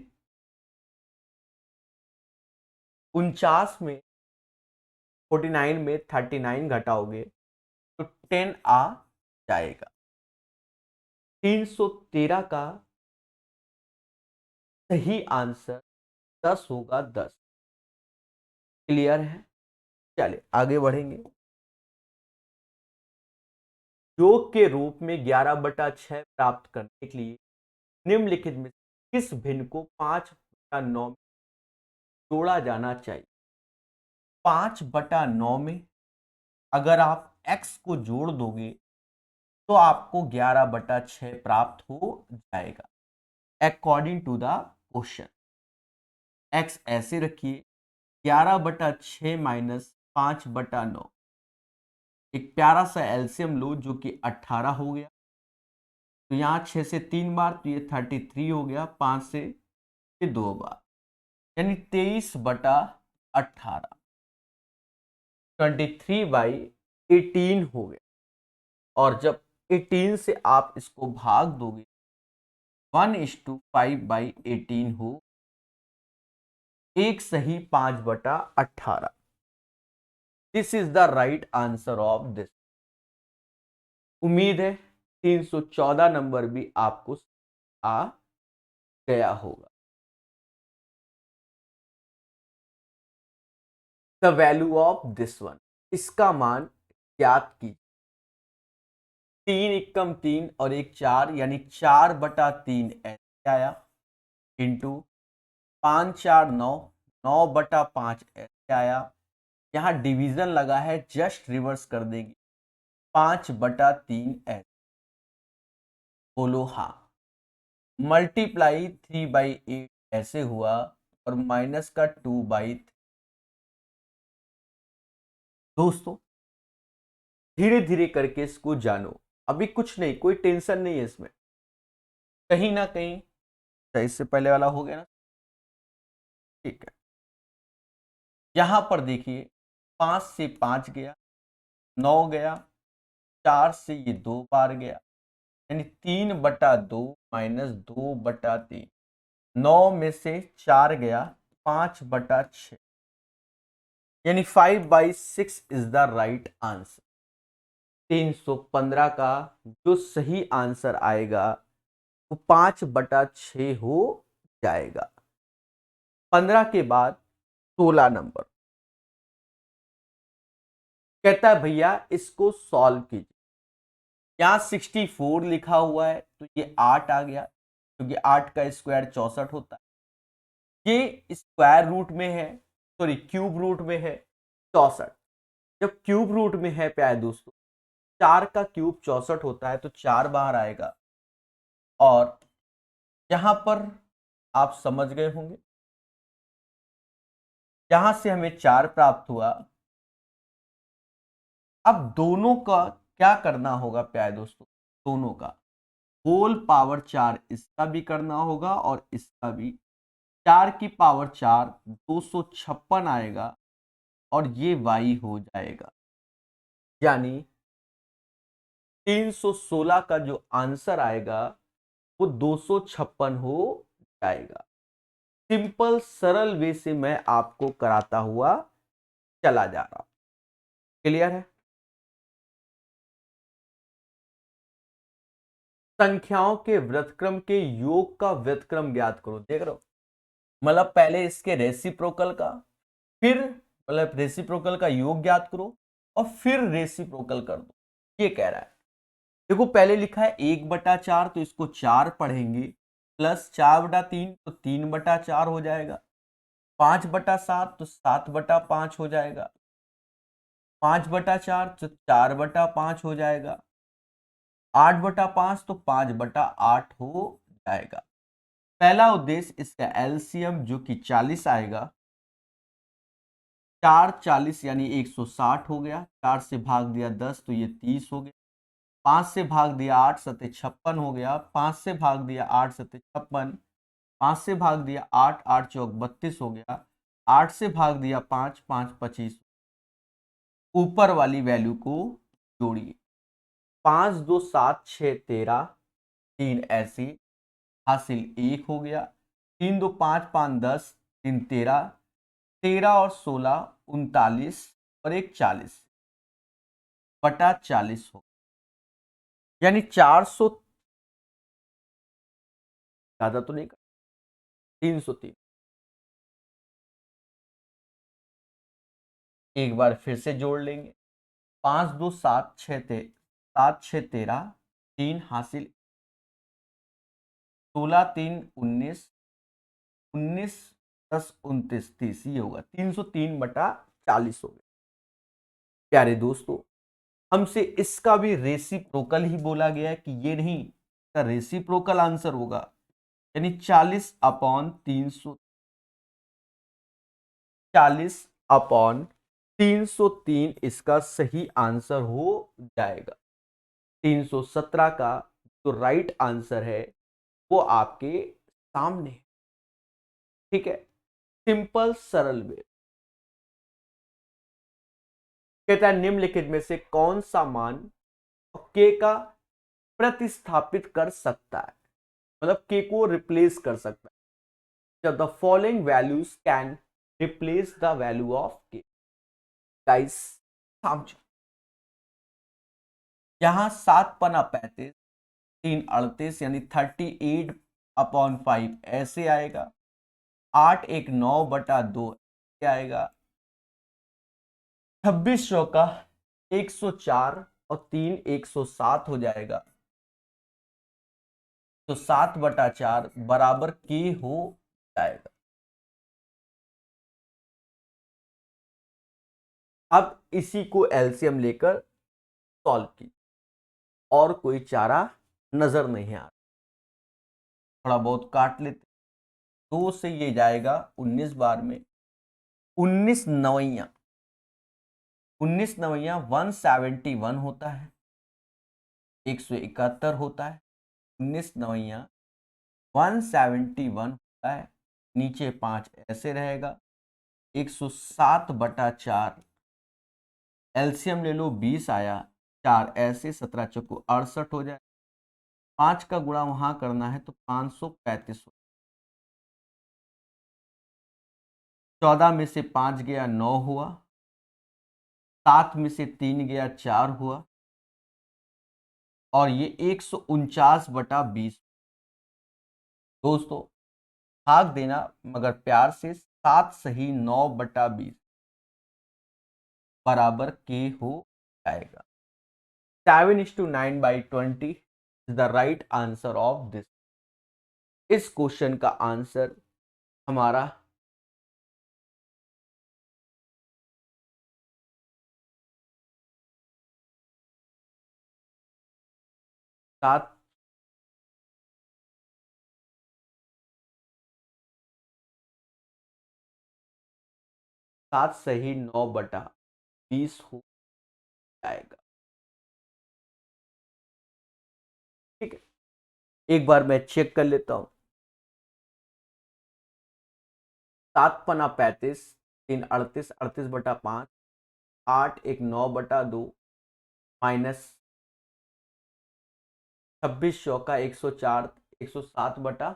49 में 49 में 39 घटाओगे तो 10 आ जाएगा। 313 का सही आंसर 10 होगा, 10। क्लियर है? चलिए आगे बढ़ेंगे। योग के रूप में 11/6 प्राप्त करने के लिए निम्नलिखित में किस भिन्न को 5/9 में जोड़ा जाना चाहिए? 5/9 में अगर आप x को जोड़ दोगे तो आपको 11/6 प्राप्त हो जाएगा according to the question. x ऐसे रखिए, 11/6 माइनस 5/9, एक प्यारा सा एलसीएम लो जो कि 18 हो गया, तो यहाँ 6 से 3 बार तो ये 33 हो गया, 5 से 2 बार, यानी 23/18, 23/18 हो गया। और जब 18 से आप इसको भाग दोगे 1:5/18 हो, एक सही 5/18। This is the right answer of this. उम्मीद है 314 नंबर भी आपको आ गया होगा। The value of this one, इसका मान ज्ञात कीजिए। 3 एकम 3 और 1 4, यानी 4/3 ऐसे आया, इंटू 5 4 9, 9/5 ऐसे आया। यहाँ डिवीजन लगा है, जस्ट रिवर्स कर देंगे, 5/3 ऐसे। बोलो हाँ। मल्टीप्लाई 3/8 ऐसे हुआ, और माइनस का 2/3। दोस्तों धीरे धीरे करके इसको जानो, अभी कुछ नहीं, कोई टेंशन नहीं है इसमें, कहीं ना कहीं इससे पहले वाला हो गया ना, ठीक है। यहां पर देखिए 5 से 5 गया, 9 गया, 4 से ये 2 बार गया, यानी 3/2 माइनस 2/3, 9 में से 4 गया, 5/6, यानी 5/6 इज द राइट आंसर। 315 का जो सही आंसर आएगा वो 5/6 हो जाएगा। 15 के बाद 16 नंबर कहता है भैया इसको सॉल्व कीजिए। यहां 64 लिखा हुआ है तो ये 8 आ गया, क्योंकि 8 का स्क्वायर 64 होता है। ये स्क्वायर रूट में है, सॉरी क्यूब रूट में है 64। जब क्यूब रूट में है प्यारे दोस्तों, 4 का क्यूब 64 होता है, तो 4 बाहर आएगा। और यहां पर आप समझ गए होंगे, यहां से हमें 4 प्राप्त हुआ। अब दोनों का क्या करना होगा प्यारे दोस्तों, दोनों का होल पावर 4 इसका भी करना होगा और इसका भी। 4 की पावर 4 256 आएगा, और ये y हो जाएगा, यानी 316 का जो आंसर आएगा वो 256 हो जाएगा। सिंपल सरल वे से मैं आपको कराता हुआ चला जा रहा हूं। क्लियर है? संख्याओं के व्युत्क्रम के योग का व्युत्क्रम ज्ञात करो। देख रहे हो, मतलब पहले इसके रेसिप्रोकल का, फिर मतलब रेसिप्रोकल का योग ज्ञात करो, और फिर रेसिप्रोकल कर दो, ये कह रहा है। देखो पहले लिखा है 1/4, तो इसको 4 पढ़ेंगे, प्लस 4/3 तो 3/4 हो जाएगा, 5/7 तो 7/5 हो जाएगा, 5/4 तो 4/5 हो जाएगा, 8/5 तो 5/8 हो जाएगा। पहला उद्देश्य इसका एलसीएम जो कि 40 आएगा, 4 40 यानी 160 हो गया, 4 से भाग दिया 10 तो ये 30 हो गया, 5 से भाग दिया 8 7 56 हो गया, 5 से भाग दिया 8 7 56, 5 से भाग दिया 8, 8 चौक 32 हो गया, 8 से भाग दिया 5, 5 25, ऊपर वाली वैल्यू को जोड़िए, 5 2 7 6 13, 3 ऐसे, हासिल 1 हो गया, 3 2 5 5 10, 3 13, 13 और 16 39 और 1 40 बटा 40 हो, यानी 400, ज्यादा तो नहीं, 303। एक बार फिर से जोड़ लेंगे, 5 2 7 6 7 6 13, 3 हासिल, 16 3 19, 19 10 29 30, ये होगा 303 बटा 40 हो गया। प्यारे दोस्तों, हमसे इसका भी रेसिप्रोकल ही बोला गया है कि ये नहीं, इसका रेसिप्रोकल आंसर होगा, यानी 40 अपॉन 300, 40 अपॉन 303 इसका सही आंसर हो जाएगा। 317 का जो राइट आंसर है वो आपके सामने है। ठीक है, सिंपल सरल वे। कहता है निम्नलिखित में से कौन सा मान के का प्रतिस्थापित कर सकता है, मतलब के को रिप्लेस कर सकता है। जब the following values can replace the value of के। गाइस समझो, यहां 7 पना 35, 3 38 यानी 38 अपॉन 5 ऐसे आएगा, 8 1 9 बटा 2 ऐसे आएगा, 26 चौका 104 और 3 107 हो जाएगा, तो 7 बटा 4 बराबर के हो जाएगा। अब इसी को एलसीएम लेकर सॉल्व की, और कोई चारा नजर नहीं आ रहा, थोड़ा बहुत काट लेते, 2 से ये जाएगा 19 बार में, 19 नवैया, 19 नवैया 171 होता है, 171 होता है, 19 नवैया 171 होता है, नीचे 5 ऐसे रहेगा, 107 बटा 4, एलसीएम ले लो 20 आया, 4 ऐसे, 17 चौको 68 हो जाए, 5 का गुणा वहां करना है तो 535, 14 में से 5 गया 9 हुआ, 7 में से 3 गया 4 हुआ, और ये 149 बटा 20। दोस्तों भाग देना मगर प्यार से, 7 सही 9 बटा 20 बराबर के हो जाएगा। 7:9/20 is the right answer of this. इस क्वेश्चन का आंसर हमारा 7 7 सही 9 बटा 20 हो जाएगा। ठीक है, एक बार मैं चेक कर लेता हूं, 7 पना 35, 3 38, 38 बटा 5, 8 1 9 बटा 2, माइनस 26 चौका 104, 107 बटा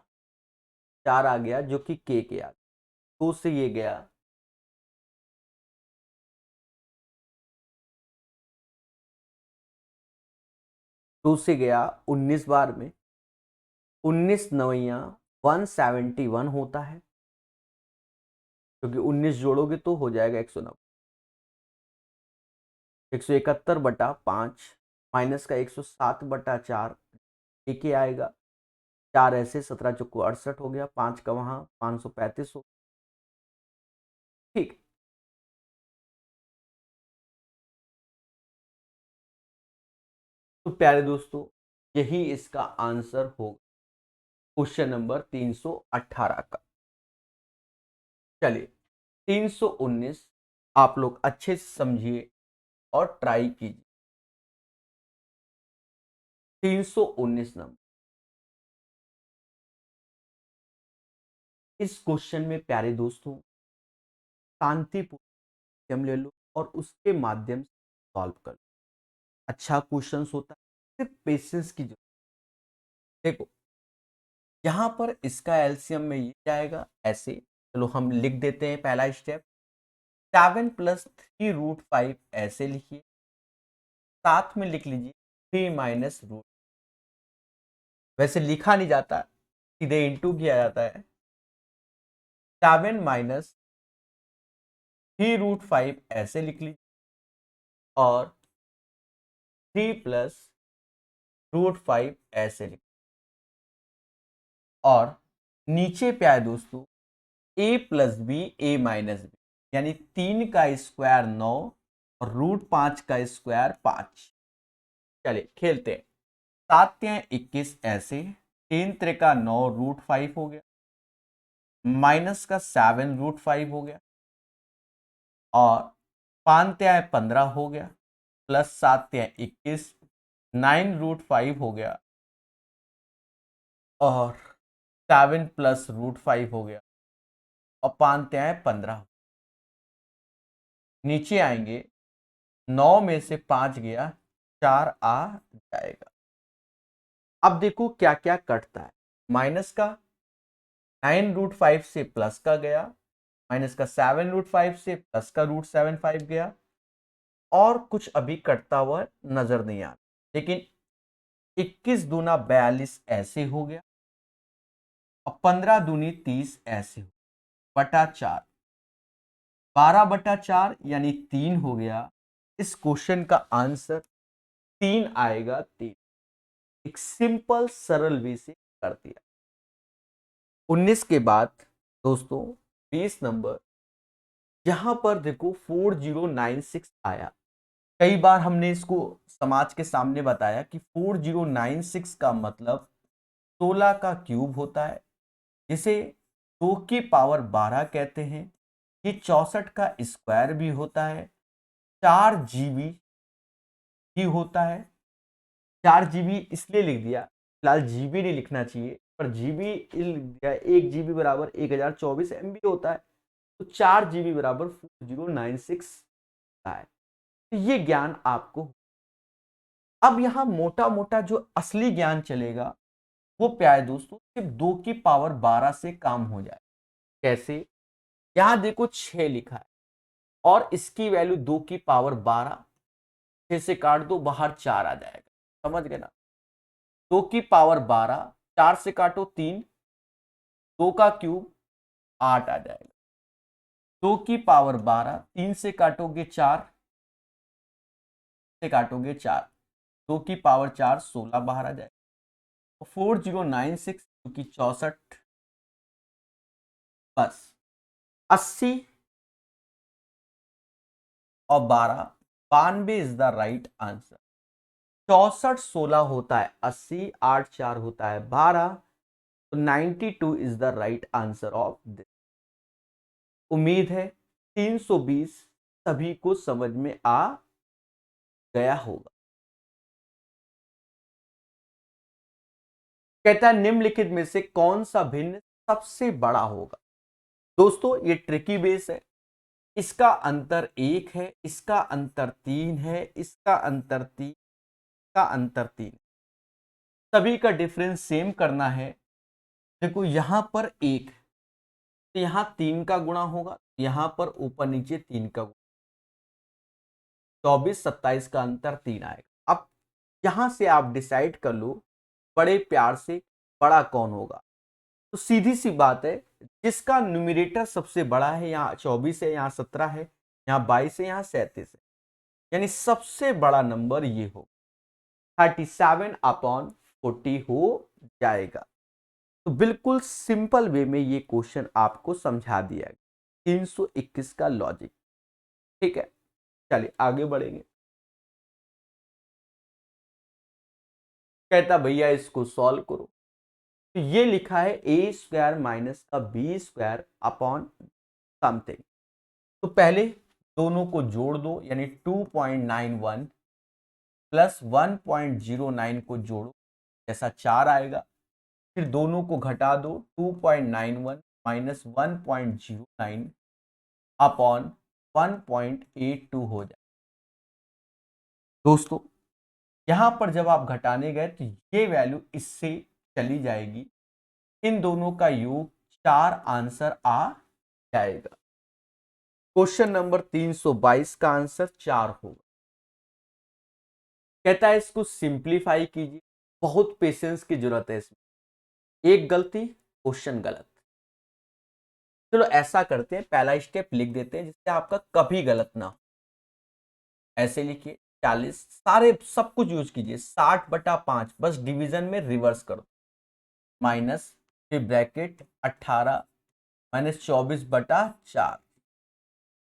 4 आ गया, जो कि के आ गया, 2 से ये गया, टू से गया 19 बार में, 19 नवैया 171 होता है, क्योंकि 19 जोड़ोगे तो हो जाएगा 190, 171 बटा 5 माइनस का 107 बटा 4 के आएगा, 4 ऐसे, 17 चौको 68 हो गया, 5 का वहां 535 हो। ठीक, तो प्यारे दोस्तों यही इसका आंसर होगा क्वेश्चन नंबर 318 का। चलिए 319 आप लोग अच्छे से समझिए और ट्राई कीजिए। 319 नंबर इस क्वेश्चन में प्यारे दोस्तों शांतिपूर्ण ले लो और उसके माध्यम से सॉल्व कर लो। अच्छा क्वेश्चन होता है, सिर्फ पेशेंस की जरूरत। देखो यहाँ पर इसका एलसीएम में ये जाएगा ऐसे, चलो हम लिख देते हैं पहला स्टेप। 7 + 3√5 ऐसे लिखिए, साथ में लिख लीजिए 3 - वैसे लिखा नहीं जाता, सीधे इंटू किया जाता है। 7 - 3√5 ऐसे लिख लीजिए और 3 + √5 ऐसे लिख, और नीचे पे आए दोस्तों a+b a-b, यानी 3 का स्क्वायर 9 और √5 का स्क्वायर 5। चलिए खेलते हैं। 7×21 ऐसे, 3×3 = 9 √5 हो गया, माइनस का 7 √5 हो गया, और 5×15 हो गया, प्लस 7×21 9 √5 हो गया, और 7 + √5 हो गया, और 5×15। नीचे आएंगे, 9 में से 5 गया, 4 आ जाएगा। अब देखो क्या क्या कटता है। माइनस का 9 √5 से प्लस का गया, माइनस का 7 √5 से प्लस का √7.5 गया, और कुछ अभी कटता हुआ नजर नहीं आ रहा, लेकिन 21 दूना 42 ऐसे हो गया, और 15 दूनी 30 ऐसे हो, बटा 4, 12/4 यानी 3 हो गया। इस क्वेश्चन का आंसर 3 आएगा। 3 एक सिंपल सरल वे से कर दिया। 19 के बाद दोस्तों 20 नंबर, यहां पर देखो 4096 आया। कई बार हमने इसको समाज के सामने बताया कि 4096 का मतलब 16 का क्यूब होता है, जिसे 2 की पावर 12 कहते हैं। ये 64 का स्क्वायर भी होता है, 4 GB भी होता है। 4 GB इसलिए लिख दिया, फिलहाल जीबी नहीं लिखना चाहिए, पर जीबी लिख दिया। 1 GB बराबर 1024 MB होता है, तो 4 GB बराबर 4096 है। तो ये ज्ञान आपको। अब यहां मोटा मोटा जो असली ज्ञान चलेगा वो प्यारे दोस्तों सिर्फ 2 की पावर 12 से काम हो जाए। कैसे? यहां देखो 6 लिखा है और इसकी वैल्यू 2 की पावर 12, 6 से काट दो, बाहर 4 आ जाएगा। समझ गए ना? 2 की पावर 12, 4 से काटो 3, 2 का क्यूब 8 आ जाएगा। 2 की पावर 12, 3 से काटोगे 4, से काटोगे 4, 2 की पावर 4 16 बाहर आ जाएगा। 4096 क्योंकि 64, बस 80 और 12, 92 इज द राइट आंसर। 64 16 होता है 80, 8 4 होता है 12, तो 92 is the right answer of this. उम्मीद है 320 सभी को समझ में आ गया होगा। कहता है निम्नलिखित में से कौन सा भिन्न सबसे बड़ा होगा। दोस्तों ये ट्रिकी बेस है। इसका अंतर 1 है, इसका अंतर 3 है, इसका अंतर 3, का अंतर 3। सभी का डिफरेंस सेम करना है। देखो यहां पर 1, तो यहां 3 का गुणा होगा, यहां पर ऊपर नीचे 3 का गुणा, 24 27 का अंतर 3 आएगा। अब यहां से आप डिसाइड कर लो बड़े प्यार से बड़ा कौन होगा। तो सीधी सी बात है, जिसका न्यूमरेटर सबसे बड़ा है, यहाँ 24 है, यहाँ 17 है, यहाँ 22 है, यहाँ 37 है, यानी सबसे बड़ा नंबर ये हो 37/40 हो जाएगा। तो बिल्कुल सिंपल वे में ये क्वेश्चन आपको समझा दिया गया, 321 का लॉजिक। ठीक है, चलिए आगे बढ़ेंगे। कहता भैया इसको सॉल्व करो। तो ये लिखा है a² माइनस का b² अपॉन समथिंग। तो पहले दोनों को जोड़ दो, यानी 2.91 प्लस 1.09 को जोड़ो, जैसा 4 आएगा। फिर दोनों को घटा दो, 2.91 माइनस 1.09 अपॉन 1.82 हो जाए। दोस्तों यहां पर जब आप घटाने गए तो ये वैल्यू इससे चली जाएगी, इन दोनों का योग 4 आंसर आ जाएगा। क्वेश्चन नंबर 322 का आंसर 4 होगा। कहता है इसको सिंप्लीफाई कीजिए, बहुत पेशेंस की जरूरत है इसमें, एक गलती क्वेश्चन गलत। चलो ऐसा करते हैं, पहला स्टेप लिख देते हैं जिससे आपका कभी गलत ना हो। ऐसे लिखिए 40, सारे सब कुछ यूज कीजिए, 60/5, बस डिवीजन में रिवर्स करो, माइनस फिर ब्रैकेट 18 माइनस 24/4,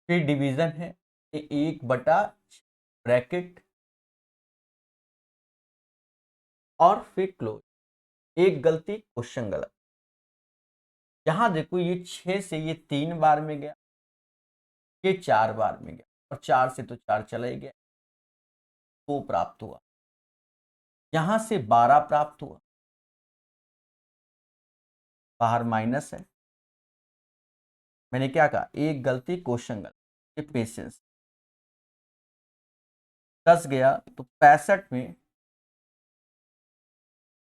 फिर डिवीजन है 1/, ब्रैकेट और फिर क्लोज। एक गलती क्वेश्चन गलत। यहां देखो ये 6 से ये 3 बार में गया, ये 4 बार में गया, और 4 से तो 4 चला ही गया, 2 प्राप्त हुआ। यहां से 12 प्राप्त हुआ, बाहर माइनस है। मैंने क्या कहा, एक गलती क्वेश्चन गलत, ये पेशेंस। 10 गया तो 65 में,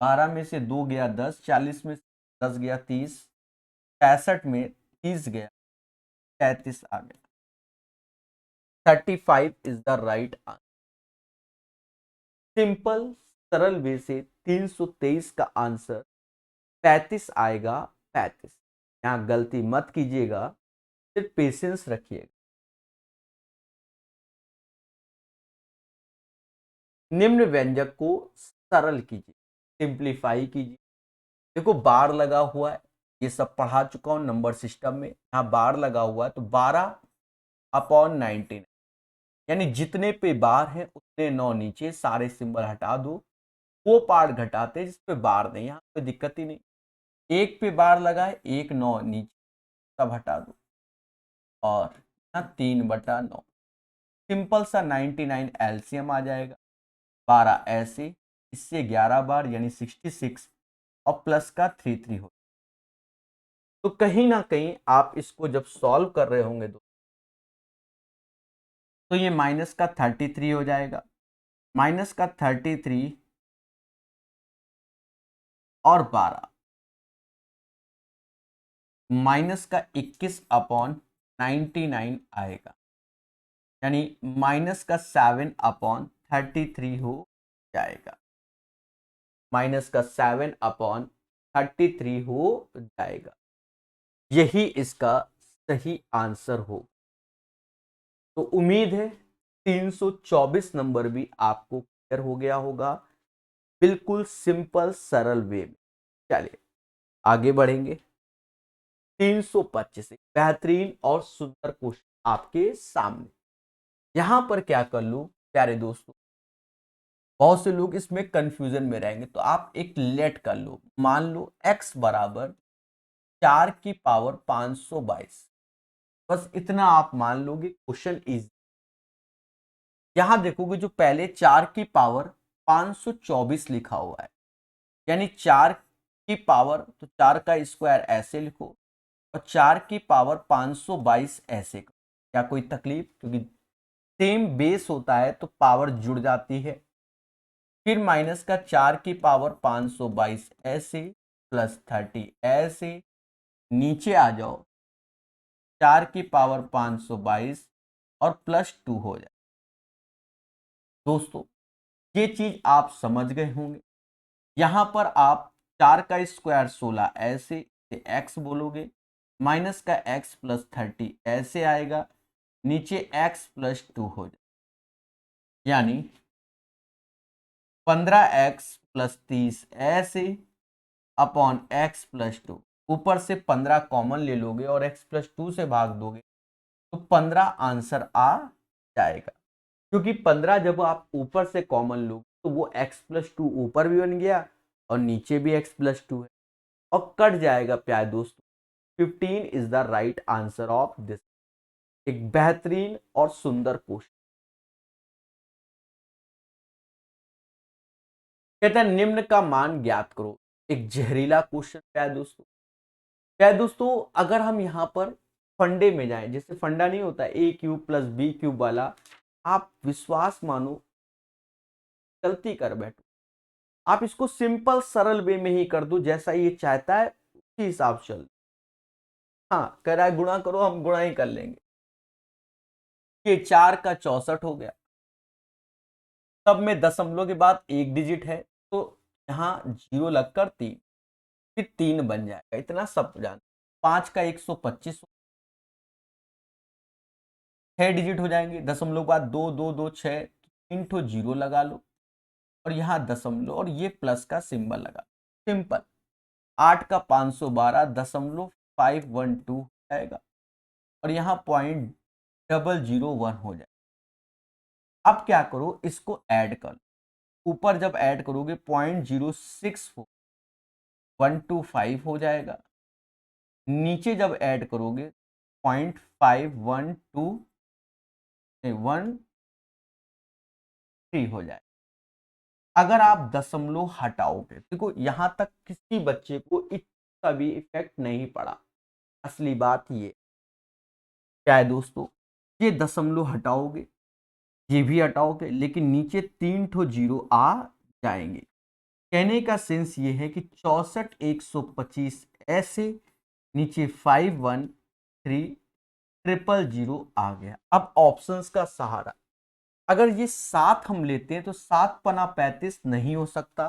12 में से 2 गया 10, 40 में से 10 गया 30, 65 में 30 गया 33 आ गया। 35 is the right answer. Simple सरल वे से 323 का आंसर 35 आएगा, 35। यहां गलती मत कीजिएगा, सिर्फ पेशेंस रखिएगा। निम्न व्यंजक को सरल कीजिए, सिंप्लीफाई कीजिए। देखो बार लगा हुआ है, ये सब पढ़ा चुका हूं नंबर सिस्टम में। यहां बार लगा हुआ है तो 12/19, यानी जितने पे बार है उतने 9 नीचे, सारे सिंबल हटा दो, वो पार्ट घटाते जिस पे बार नहीं, यहाँ कोई दिक्कत ही नहीं। एक पे बार लगा है, 1 9 नीचे, सब हटा दो, और यहाँ 3/9। सिंपल सा 99 एलसीएम आ जाएगा। 12 ऐसे, इससे 11 बार यानी 66, और प्लस का 3 हो। तो कहीं ना कहीं आप इसको जब सॉल्व कर रहे होंगे तो ये माइनस का 33 हो जाएगा, माइनस का 33 और 12, माइनस का 21/99 आएगा, यानी माइनस का 7/33 हो जाएगा, माइनस का 7/33 हो जाएगा। यही इसका सही आंसर हो। तो उम्मीद है 324 नंबर भी आपको क्लियर हो गया होगा, बिल्कुल सिंपल सरल वे में। चलिए आगे बढ़ेंगे। 325 बेहतरीन और सुंदर क्वेश्चन आपके सामने। यहां पर क्या कर लूं प्यारे दोस्तों, बहुत से लोग इसमें कंफ्यूजन में रहेंगे, तो आप एक लेट कर लो। मान लो x बराबर 4 की पावर 522, बस इतना आप मान लोगे, क्वेश्चन इजी। यहां देखोगे जो पहले 4 की पावर 524 लिखा हुआ है, यानी 4 की पावर, तो 4 का स्क्वायर ऐसे लिखो, और 4 की पावर 522 ऐसे करो। क्या कोई तकलीफ, क्योंकि सेम बेस होता है तो पावर जुड़ जाती है। फिर माइनस का 4 की पावर 522 ऐसे, प्लस 30 ऐसे, नीचे आ जाओ, 4 की पावर 522 और +2 हो जाए। दोस्तों ये चीज आप समझ गए होंगे। यहां पर आप 4 का स्क्वायर 16 ऐसे x बोलोगे, माइनस का x प्लस 30 ऐसे आएगा, नीचे x +2 हो जाए, यानी 15x + 30 ऐसे अपॉन x +2। ऊपर से 15 कॉमन ले लोगे और x +2 से भाग दोगे तो 15 आंसर आ जाएगा। क्योंकि 15 जब आप ऊपर से कॉमन लोगे तो वो x +2 ऊपर भी बन गया और नीचे भी x +2 है, और कट जाएगा प्यारे दोस्तों। 15 is the right answer of this. एक बेहतरीन और सुंदर क्वेश्चन। कहता है निम्न का मान ज्ञात करो। एक जहरीला क्वेश्चन प्यारे दोस्तों, क्या दोस्तों, अगर हम यहाँ पर फंडे में जाएं, जैसे फंडा नहीं होता ए क्यूब प्लस बी क्यूब वाला, आप विश्वास मानो गलती कर बैठो। आप इसको सिंपल सरल वे में ही कर दो, जैसा ये चाहता है उसी हिसाब से चल। हाँ, कह रहा है गुणा करो, हम गुणा ही कर लेंगे। ये 4 का 64 हो गया। सब में दशमलव के बाद एक डिजिट है, तो यहाँ जीरो लगकर 3, फिर 3 बन जाएगा, इतना सब जान। 5 का 125, 6 डिजिट हो जाएंगे। दशमलव के बाद 2 2 2 6, 3 ठो जीरो लगा लो, और यहाँ दशमलव और ये प्लस का सिंबल लगा, सिंपल। 8 का 512 दशमलव 512 हो जाएगा, और यहाँ 0.001 हो जाएगा। अब क्या करो, इसको ऐड कर लो। ऊपर जब ऐड करोगे 0.06125 हो जाएगा, नीचे जब ऐड करोगे 0.51213 हो जाएगा। अगर आप दशमलव हटाओगे, देखो यहां तक किसी बच्चे को इतना भी इफेक्ट नहीं पड़ा। असली बात ये क्या है दोस्तों, ये दशमलव हटाओगे, ये भी हटाओगे, लेकिन नीचे 3 ठो जीरो आ जाएंगे। कहने का सेंस ये है कि 64 125 ऐसे, नीचे 513 आ गया। अब ऑप्शंस का सहारा, अगर ये 7 हम लेते हैं तो 7 पना 35 नहीं हो सकता।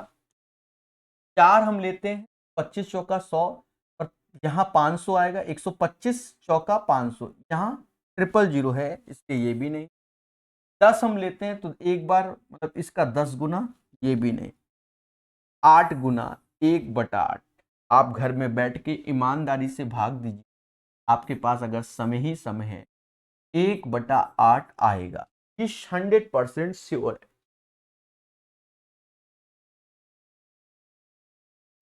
4 हम लेते हैं, 25 चौका 100, और यहाँ 500 आएगा, 125 चौका 500, यहाँ 000 है, इसके ये भी नहीं। 10 हम लेते हैं तो एक बार मतलब इसका 10 गुना, ये भी नहीं। 8 गुना 1/8, आप घर में बैठ के ईमानदारी से भाग दीजिए, आपके पास अगर समय ही समय है 1/8 आएगा, ये 100% श्योर है।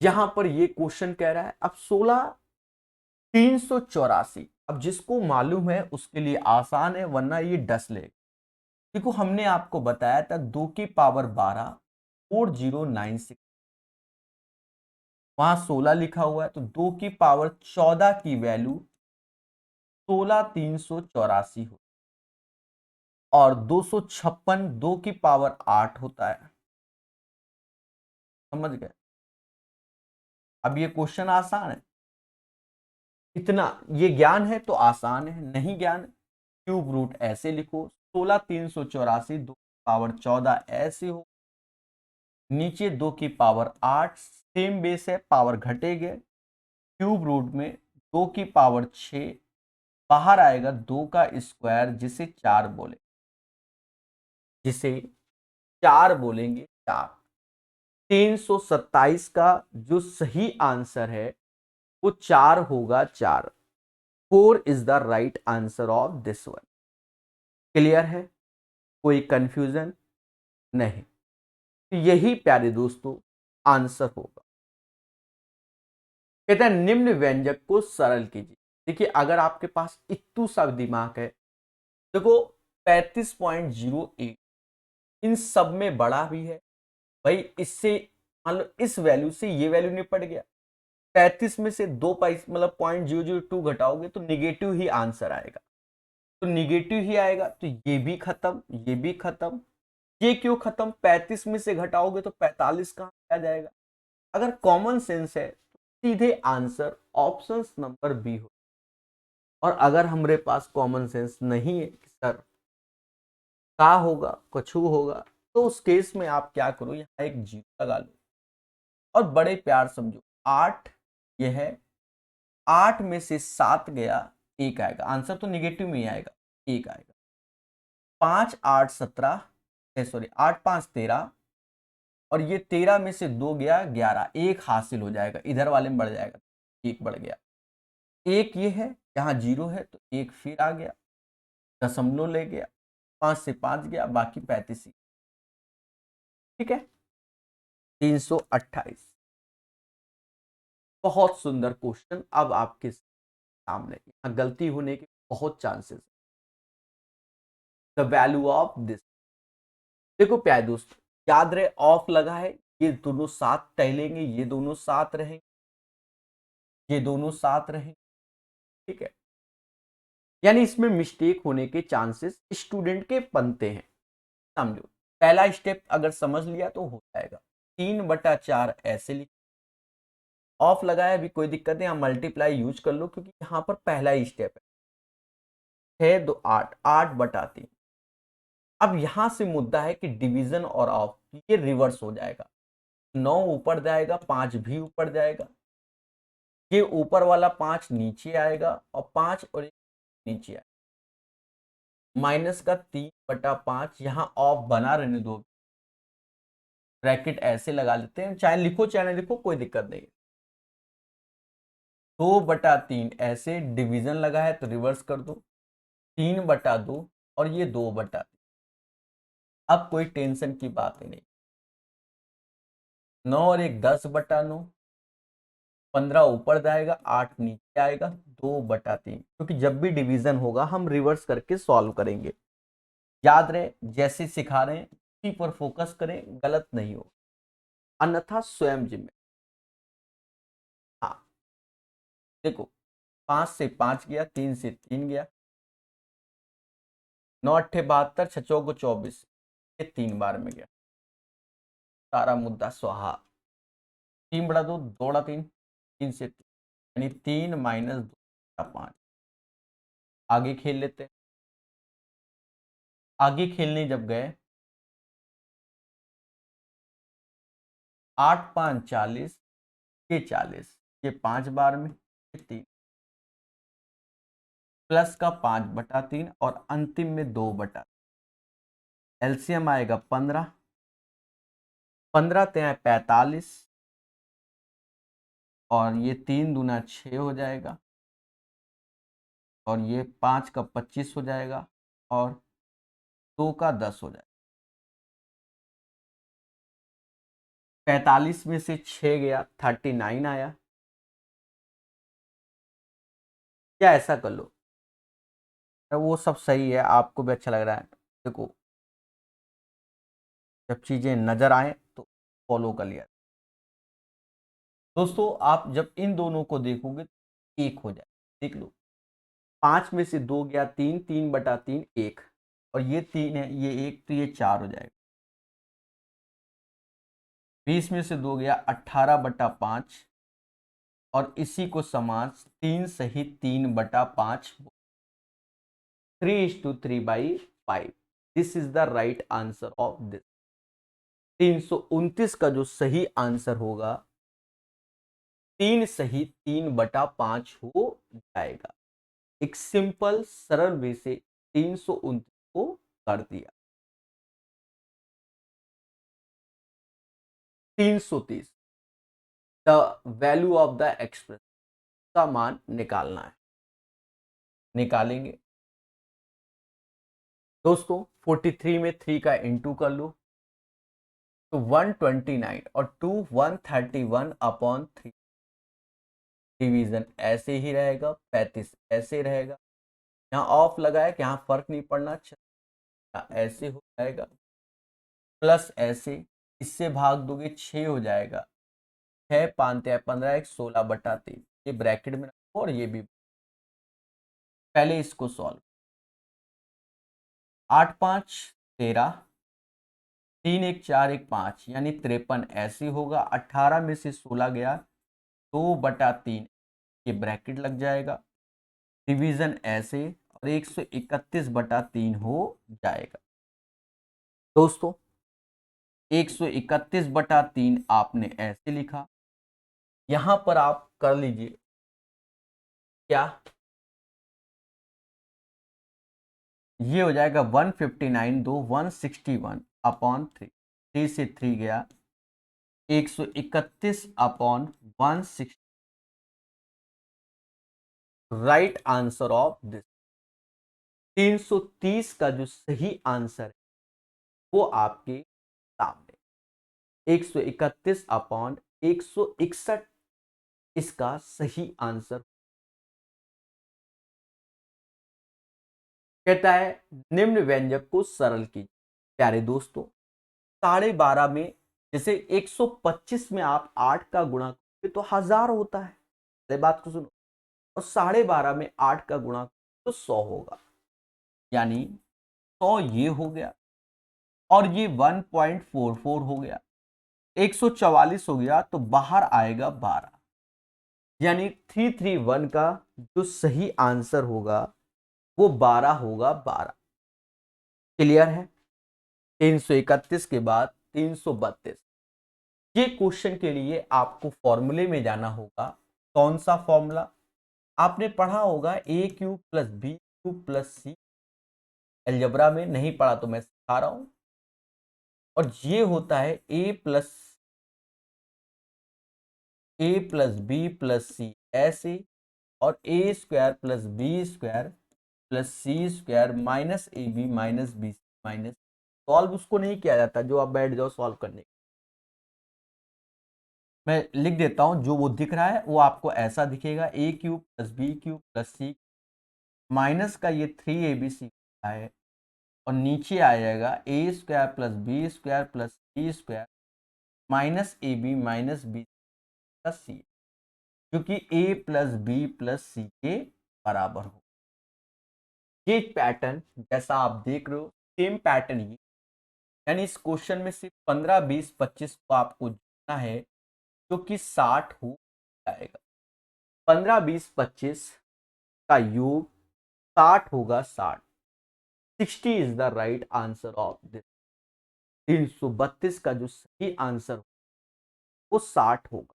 यहां पर ये क्वेश्चन कह रहा है अब 16 384। अब जिसको मालूम है उसके लिए आसान है, वरना ये डस ले। देखो हमने आपको बताया था 2 की पावर 12 4096, वहां 16 लिखा हुआ है, तो 2 की पावर 14 की वैल्यू 16384 हो, और 256 2 की पावर 8 होता है। समझ गए? अब ये क्वेश्चन आसान है, इतना ये ज्ञान है तो आसान है, नहीं ज्ञान क्यूब रूट ऐसे लिखो, 16384 2 की पावर 14 ऐसे हो, नीचे 2 की पावर 8, सेम बेस है, पावर घटेगे, क्यूब रूट में 2 की पावर 6, बाहर आएगा 2 का स्क्वायर, जिसे 4 बोलेंगे, 4। 327 का जो सही आंसर है वो 4 होगा, 4। 4 is the right answer of this one. Clear है? कोई कंफ्यूजन नहीं? तो यही प्यारे दोस्तों आंसर होगा। कहते हैं निम्न व्यंजक को सरल कीजिए। देखिए अगर आपके पास इतू सा दिमाग है, देखो 35.08 इन सब में बड़ा भी है भाई, इससे मान लो इस वैल्यू से ये वैल्यू निपट गया। 35 में से 2 पाइस मतलब 0.002 घटाओगे तो निगेटिव ही आंसर आएगा, तो निगेटिव ही आएगा, तो ये भी खत्म, ये भी खत्म। ये क्यों खत्म? 35 में से घटाओगे तो 45 कहां आ जाएगा? अगर कॉमन सेंस है तो सीधे आंसर ऑप्शन नंबर बी हो। और अगर हमारे पास कॉमन सेंस नहीं है कि सर का होगा, कछु होगा, तो उस केस में आप क्या करो, यहाँ एक जीरो लगा लो और बड़े प्यार समझो। 8 ये है, 8 में से 7 गया, 1 आएगा, आंसर तो निगेटिव में ही आएगा, 1 आएगा। 5 8 17, सॉरी 8 5 13, और ये 13 में से 2 गया, 11, 1 हासिल हो जाएगा, इधर वाले में बढ़ जाएगा, 1 बढ़ गया। 1 ये है, यहाँ जीरो है तो 1 फिर आ गया, दशमलव ले गया, 5 से 5 गया, बाकी 35 ही। ठीक है, 328। बहुत सुंदर क्वेश्चन अब आपके सामने, यहाँ गलती होने के बहुत chances. The value of this, देखो प्यारे दोस्त, याद रहे ऑफ लगा है, ये दोनों साथ टहलेंगे, ये दोनों साथ रहेंगे, ये दोनों साथ रहें, ठीक है। यानी इसमें मिस्टेक होने के चांसेस स्टूडेंट के बनते हैं, समझो। पहला स्टेप अगर समझ लिया तो हो जाएगा। 3/4 ऐसे लिख, ऑफ लगाया अभी कोई दिक्कत नहीं, आप मल्टीप्लाई यूज कर लो क्योंकि यहाँ पर पहला ही स्टेप है। 6 2 8, 8/3। अब यहां से मुद्दा है कि डिवीजन और ऑफ ये रिवर्स हो जाएगा, 9 ऊपर जाएगा, 5 भी ऊपर जाएगा, ये ऊपर वाला 5 नीचे आएगा और 5 और 1 नीचे आएगा। माइनस का 3/5 यहां ऑफ बना रहने दो, ब्रैकेट ऐसे लगा लेते हैं, चाहे लिखो चाहे ना लिखो कोई दिक्कत नहीं। 2/3 ऐसे डिवीजन लगा है तो रिवर्स कर दो, 3/2 और ये 2/3। अब कोई टेंशन की बात ही नहीं। 9 और 1 10/9, 15 ऊपर जाएगा, 8 नीचे आएगा, 2/3। क्योंकि जब भी डिवीजन होगा हम रिवर्स करके सॉल्व करेंगे। याद रहे, जैसे सिखा रहे हैं उसी पर फोकस करें, गलत नहीं हो, अन्यथा स्वयं जिम्मे। हाँ देखो, 5 से 5 गया, 3 से 3 गया, 9 8 72, 6 4 24, ये 3 बार में गया, सारा मुद्दा स्वाहा। 3/2, 2/3, 3 से 3, यानी 3 माइनस 2/5। आगे खेल लेते हैं। आगे खेलने जब गए, 8 5 40, ये 40, ये 5 बार में, ये 3, प्लस का 5/3 और अंतिम में 2/3। एलसीएम आएगा 15, 15 3 45 और ये 3 दूना 6 हो जाएगा और ये 5 का 25 हो जाएगा और 2 का 10 हो जाएगा। 45 में से 6 गया, 39 आया। या ऐसा कर लो, वो सब सही है, आपको भी अच्छा लग रहा है। देखो, जब चीजें नजर आए तो फॉलो कर लिया। दोस्तों आप जब इन दोनों को देखोगे तो एक हो जाए, देख लो, 5 में से 2 गया, 3, 3/3 1, और ये 3 है, ये 1, तो ये 4 हो जाएगा। 20 में से 2 गया, 18/5 और इसी को समास 3 सहित 3/5, 3:3/5। This is the right answer of this. 329 का जो सही आंसर होगा 3 सहित 3/5 हो जाएगा। एक सिंपल सरल वे से 329 को कर दिया। 330 the value of the express का मान निकालना है, निकालेंगे। दोस्तों 43 में 3 का इंटू कर लो तो 129 और 2 131/3। डिवीजन ऐसे ही रहेगा, 35 ऐसे रहेगा, यहाँ ऑफ लगाया कि यहाँ फर्क नहीं पड़ना, ऐसे हो जाएगा, प्लस ऐसे, इससे भाग दोगे 6 हो जाएगा, 6 5 15, 1 16/3। ये ब्रैकेट में रखो और ये भी। पहले इसको सॉल्व, 8 5 13, 3 1 4 1 5 यानी 53 ऐसे होगा। 18 में से 16 गया, 2/3, ये ब्रैकेट लग जाएगा, डिवीजन ऐसे और 131/3 हो जाएगा। दोस्तों 131/3 आपने ऐसे लिखा, यहां पर आप कर लीजिए क्या, ये हो जाएगा 159 2 161/3, 3 से 3 गया, 131/160। राइट आंसर ऑफ दिस 330 का जो सही आंसर है वो आपके सामने 131/161 इसका सही आंसर। कहता है निम्न व्यंजक को सरल कीजिए। प्यारे दोस्तों, 12.5 में जैसे 125 में आप 8 का गुणा करोगे तो 1000 होता है, पहले बात को सुनो। और 12.5 में 8 का गुणा तो 100 होगा, यानी 100 ये हो गया और ये 1.44 हो गया, 144 हो गया तो बाहर आएगा 12, यानी 331 का जो सही आंसर होगा वो 12 होगा। 12 क्लियर है। 331 के बाद 332, ये क्वेश्चन के लिए आपको फॉर्मूले में जाना होगा। कौन सा फॉर्मूला आपने पढ़ा होगा? A cube plus B cube plus C. Algebra में नहीं पढ़ा तो मैं सिखा रहा हूं। और ये होता है A plus B plus C ऐसे, और A square plus B square plus C square minus A B minus B C minus. Solve उसको नहीं किया जाता जो आप बैठ जाओ सॉल्व करने। मैं लिख देता हूं, जो वो दिख रहा है वो आपको ऐसा दिखेगा, A cube plus B cube plus C minus का ये 3 ABC है, और नीचे आ जाएगा A square plus B square plus C square minus A B minus B plus C, क्योंकि A plus B plus C के बराबर हो। ये पैटर्न जैसा आप देख रहे हो सेम पैटर्न ही, यानी इस क्वेश्चन में सिर्फ 15 20 25 को आपको जोड़ना है जो कि 60 हो जाएगा। 15 20 25 का योग 60 होगा। 60 60 is the right answer of this. 332 का जो सही आंसर वो 60 होगा।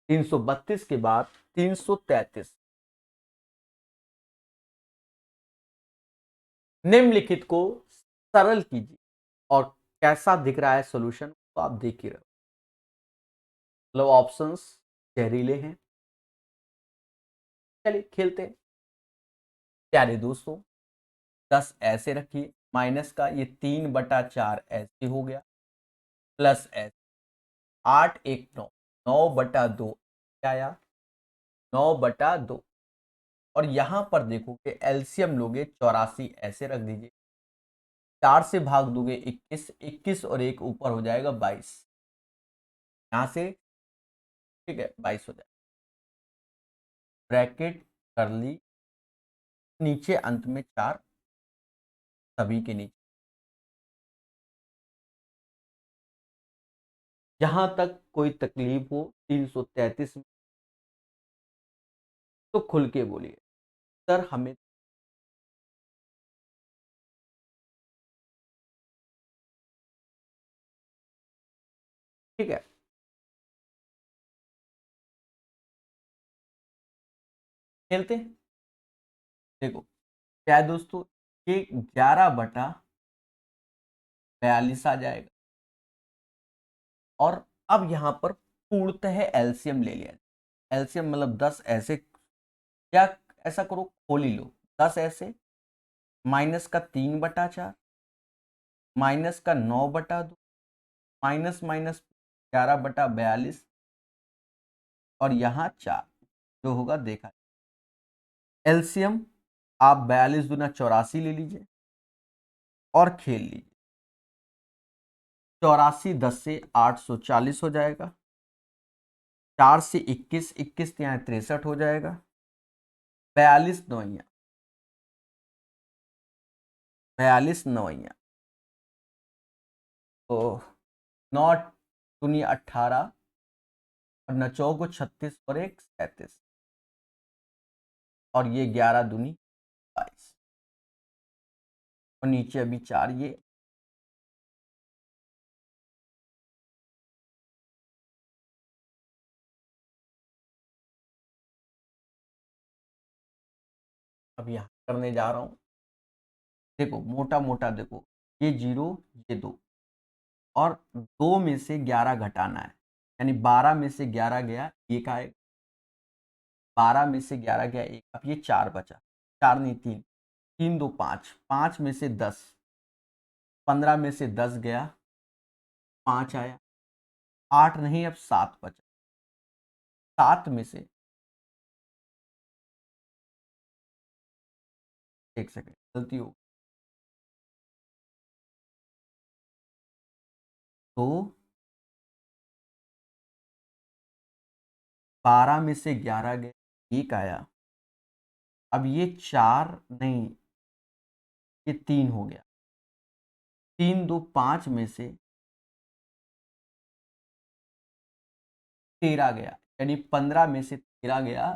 332 के बाद 333, निम्नलिखित को सरल कीजिए। और कैसा दिख रहा है सॉल्यूशन तो आप देख ही रहे हो, मतलब ऑप्शंस जहरीले हैं। चलिए खेलते हैं। प्यारे दोस्तों, 10 ऐसे रखिए, माइनस का ये 3/4 ऐसे हो गया, प्लस ऐसे 8 1 9, 9/2 आया, 9/2। और यहां पर देखोगे एलसीएम लोगे 84 ऐसे रख दीजिए, 4 से भाग दोगे 21, 21 और एक ऊपर हो जाएगा 22, यहां से ठीक है 22 हो जाएगा। ब्रैकेट कर ली, नीचे अंत में 4 सभी के नीचे। जहां तक कोई तकलीफ हो 333 में तो खुल के बोलिए सर हमें। ठीक है, खेलते हैं। देखो क्या है दोस्तों, ये 11/42 आ जाएगा। और अब यहां पर पूर्णतः एलसीएम ले लिया। एलसीएम मतलब 10 ऐसे, या ऐसा करो खोल ही लो, 10 ऐसे माइनस का 3/4 माइनस का 9/2 माइनस माइनस 11/42 और यहाँ 4 जो होगा देखा। एलसीएम आप 42 दूना 84 ले लीजिए और खेल लीजिए। 84 10 से 840 हो जाएगा, 4 से 21 21 यहाँ 63 हो जाएगा, 42 नवैया 42 नवैया तो 9 दूनी 18 और 9 चौको 36 और 1 37 और ये 11 दूनी 22 और नीचे अभी 4 ये। अब यहाँ करने जा रहा हूँ। देखो मोटा मोटा देखो, ये 0 ये 2 और 2 में से 11 घटाना है, यानी 12 में से 11 गया एक आएगा, 12 में से 11 गया एक, अब ये 4 बचा, 4 नहीं 3, 3 2 5, 5 में से 10, 15 में से 10 गया 5 आया, 8 नहीं अब 7 बचा, 7 में से एक सेकेंड गलती हो तो 12 में से 11 गए, 1 आया। अब ये 4 नहीं, ये 3 हो गया। 3 2 5 में से 13 गया, यानी 15 में से 13 गया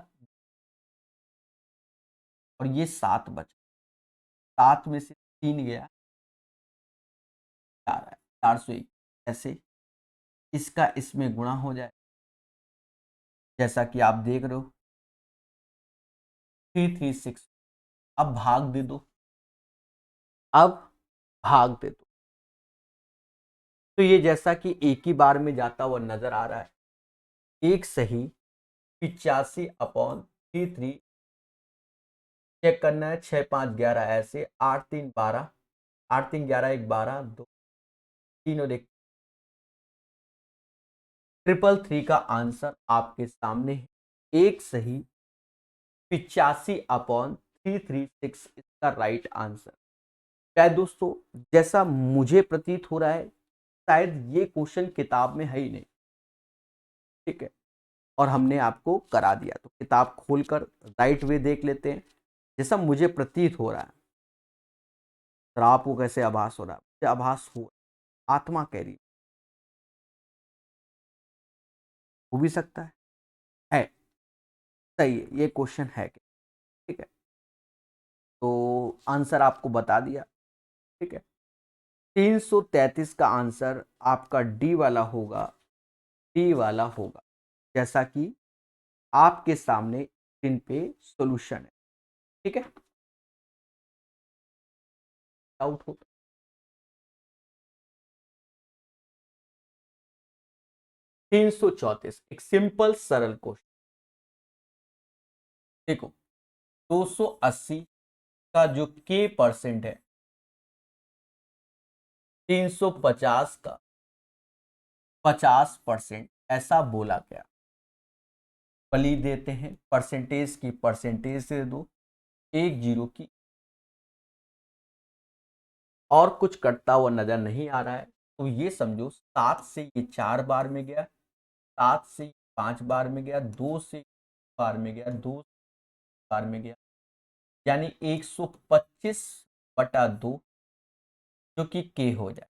और ये 7 बचा। 7 में से 3 गया, 4 है, 401। ऐसे इसका इसमें गुणा हो जाए, जैसा कि आप देख रहे हो 336। अब भाग दे दो, अब भाग दे दो। तो ये जैसा कि एक ही बार में जाता हुआ नजर आ रहा है, एक सही 85/33। चेक करना है, 6 5 11 ऐसे, 8 3 12, 8 3 11 1 12, 2 3 और 1 333 का आंसर आपके सामने है। एक सही 85/336 इसका राइट आंसर। क्या दोस्तों, जैसा मुझे प्रतीत हो रहा है शायद ये क्वेश्चन किताब में है ही नहीं, ठीक है, और हमने आपको करा दिया। तो किताब खोलकर राइट वे देख लेते हैं, जैसा मुझे प्रतीत हो रहा है। तो आपको कैसे आभास हो रहा है? मुझे आभास हुआ, आत्मा कह रही हो भी सकता है सही है, ये क्वेश्चन है क्या, ठीक है। तो आंसर आपको बता दिया, ठीक है। 333 का आंसर आपका डी वाला होगा, डी वाला होगा, जैसा कि आपके सामने स्क्रीन पे सॉल्यूशन है, ठीक है। डाउट हो? 334 एक सिंपल सरल क्वेश्चन। देखो 280 का जो के परसेंट है, 350 का 50%, ऐसा बोला गया। पली देते हैं, परसेंटेज की परसेंटेज दे दो, एक जीरो की, और कुछ कटता हुआ नजर नहीं आ रहा है। तो ये समझो 7 से ये 4 बार में गया, 7 से 5 बार में गया, 2 से बार में गया, 2 बार में गया, यानी 125/2, जो कि के हो जाए,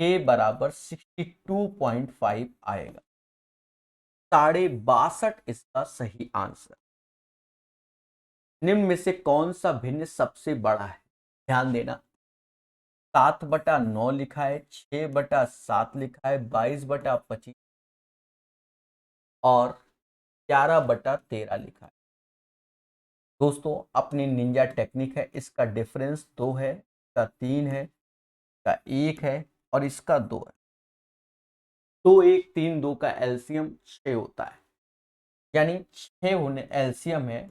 के बराबर 62.5 आएगा। 62.5 इसका सही आंसर। निम्न में से कौन सा भिन्न सबसे बड़ा है? ध्यान देना, 7/9 लिखा है, 6/7 लिखा है, 22/25 और 11/13 लिखा है। दोस्तों अपनी निंजा टेक्निक है, इसका डिफरेंस 2 है, इसका 3 है, इसका 1 है और इसका 2 है। 2 1 3 2 का एलसीएम 6 होता है, यानी 6 होने एलसीएम है,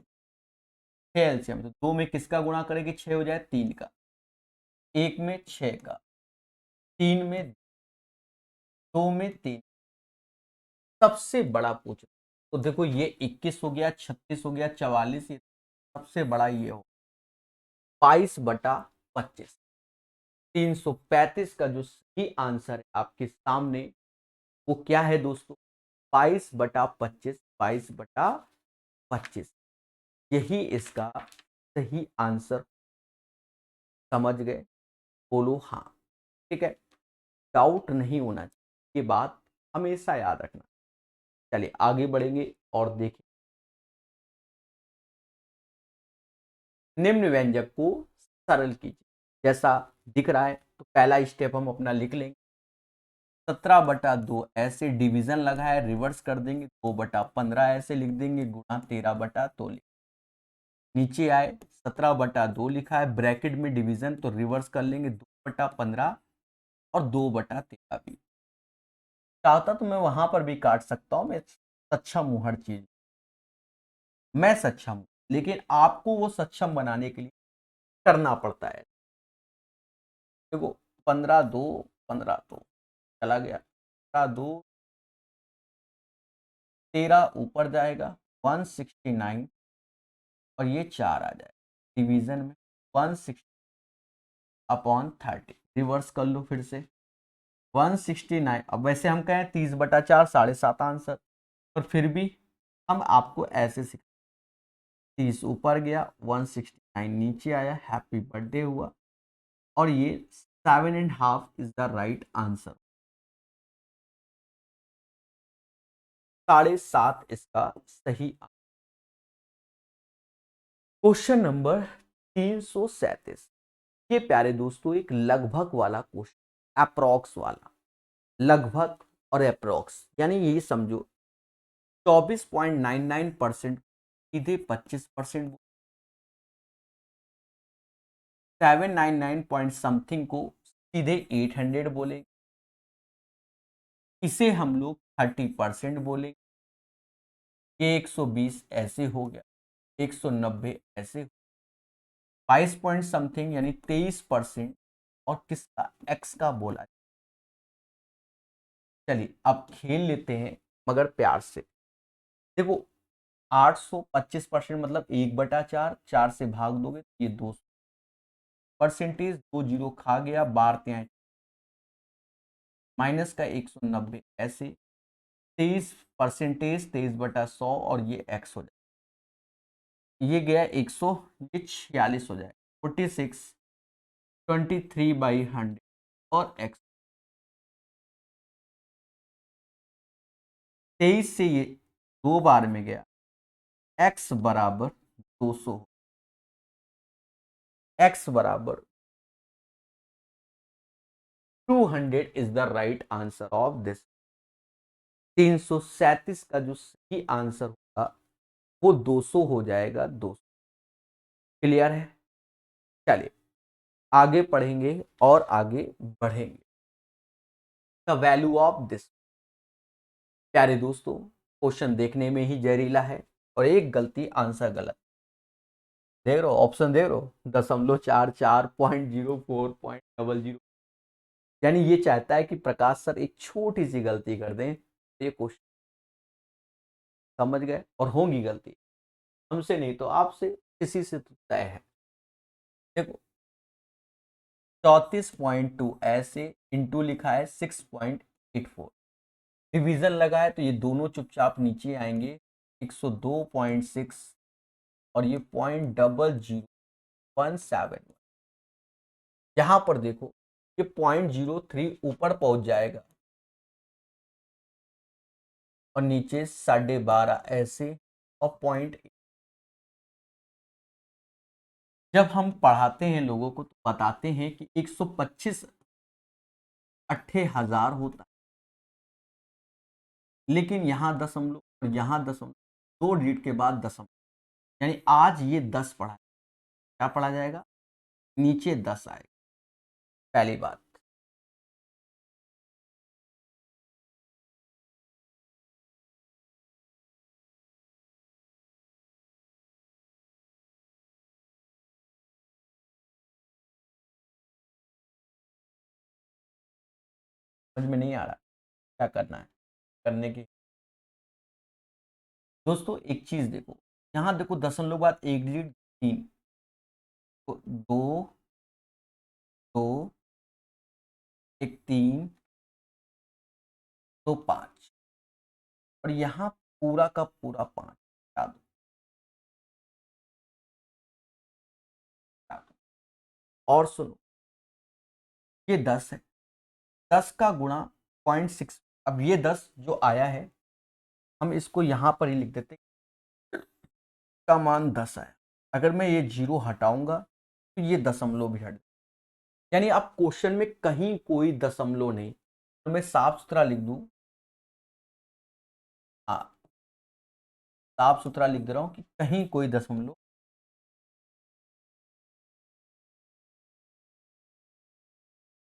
6 एलसीएम। तो 2 में किसका गुणा करेंगे 6 हो जाए? 3 का, 1 में 6 का, 3 में, 2 में 3। सबसे बड़ा पूछ, तो देखो ये 21 हो गया, 36 हो गया, 44, ये सबसे बड़ा ये हो 22/25। 335 का जो सही आंसर है आपके सामने वो क्या है दोस्तों? 22/25, 22/25, यही इसका सही आंसर। समझ गए? बोलो हाँ, ठीक है। डाउट नहीं होना चाहिए, ये बात हमेशा याद रखना। चलिए आगे बढ़ेंगे और देखिए, निम्न व्यंजक को सरल कीजिए, जैसा दिख रहा है। तो पहला स्टेप हम अपना लिख लेंगे, 17/2 ऐसे डिवीजन लगा है, रिवर्स कर देंगे, 2/15 ऐसे लिख देंगे, गुणा 13/2 लिख, नीचे आए 17/2 लिखा है, ब्रैकेट में डिवीजन, तो रिवर्स कर लेंगे, 2/15 और 2/13 भी। चाहता तो मैं वहां पर भी काट सकता हूं, मैं सक्षम हूं हर चीज, मैं सक्षम हूं, लेकिन आपको वो सक्षम बनाने के लिए करना पड़ता है। देखो 15/2, 15/2 चला गया, 15/2 13 ऊपर जाएगा, 169 और ये 4 आ जाए डिवीजन में, 160/30। रिवर्स कर लो फिर से, 169। अब वैसे हम कहें 30/4, 7.5 आंसर, पर फिर भी हम आपको ऐसे सिखा, 30 ऊपर गया, 169 नीचे आया, हैप्पी बर्थडे हुआ, और ये 7.5 इज द राइट आंसर। 7.5 इसका सही। Question number 337। ये प्यारे दोस्तों एक लगभग वाला क्वेश्चन, अप्रोक्स वाला, लगभग और अप्रोक्स, यानी ये समझो 24.99% सीधे 25%, 799 पॉइंट समथिंग को सीधे 800 बोले, इसे हम लोग 30% बोले, ये 120 ऐसे हो गया, 190 ऐसे, 22 पॉइंट समथिंग यानी 23%, और किसका, एक्स का बोला। चलिए अब खेल लेते हैं मगर प्यार से। देखो 825% मतलब 1/4, 4 से भाग दोगे तो ये 200, परसेंटेज 2 जीरो खा गया, बार त्यां माइनस का 190 ऐसे, 23%, 23/100, और ये एक्स हो जाए, ये गया 100, ये 46 हो जाए, 46, 23/100, और एक्स 23 से ये 2 बार में गया, एक्स बराबर 200, एक्स बराबर 200 is the right answer of this. 337 का जो सही आंसर होगा वो 200 हो जाएगा, 200। क्लियर है? चलिए आगे पढ़ेंगे और आगे बढ़ेंगे। The value of this. प्यारे दोस्तों क्वेश्चन देखने में ही जहरीला है, और एक गलती आंसर गलत। देख रहे हो ऑप्शन, देख रहे हो, 0.44, 0.04, 0.00, यानी ये चाहता है कि प्रकाश सर एक छोटी सी गलती कर दें, ये क्वेश्चन समझ गए, और होंगी गलती, हमसे नहीं तो आपसे, किसी से तो तय है। देखो 34.2 ऐसे, इंटू लिखा है 6.84, डिवीजन लगा है तो ये दोनों चुपचाप नीचे आएंगे, 102.6, और ये 0.0017। यहां पर देखो ये 0.03 ऊपर पहुंच जाएगा, और नीचे 12.5 ऐसे, और पॉइंट। जब हम पढ़ाते हैं लोगों को तो बताते हैं कि 125 80,000 होता है, लेकिन यहाँ दशमलव और यहाँ दशमलव, 2 डिजिट के बाद दशमलव, यानी आज ये 10 पढ़ा, क्या पढ़ा जाएगा, नीचे 10 आएगा, पहली बात। समझ में नहीं आ रहा क्या करना है, करने की। दोस्तों एक चीज देखो, यहाँ देखो दशमलव के बाद एक डिजिट 3, तो 2, 2, एक 3, तो 5, और यहाँ पूरा का पूरा 5, याद याद। और सुनो ये 10 है, 10 का गुणा 0.6, अब ये 10 जो आया है हम इसको यहां पर ही लिख देते, का मान 10 आया, अगर मैं ये जीरो हटाऊंगा तो ये दशमलव भी हट, यानी अब क्वेश्चन में कहीं कोई दशमलव नहीं, तो मैं साफ सुथरा लिख दूं, हाँ साफ सुथरा लिख दे रहा हूं कि कहीं कोई दशमलव।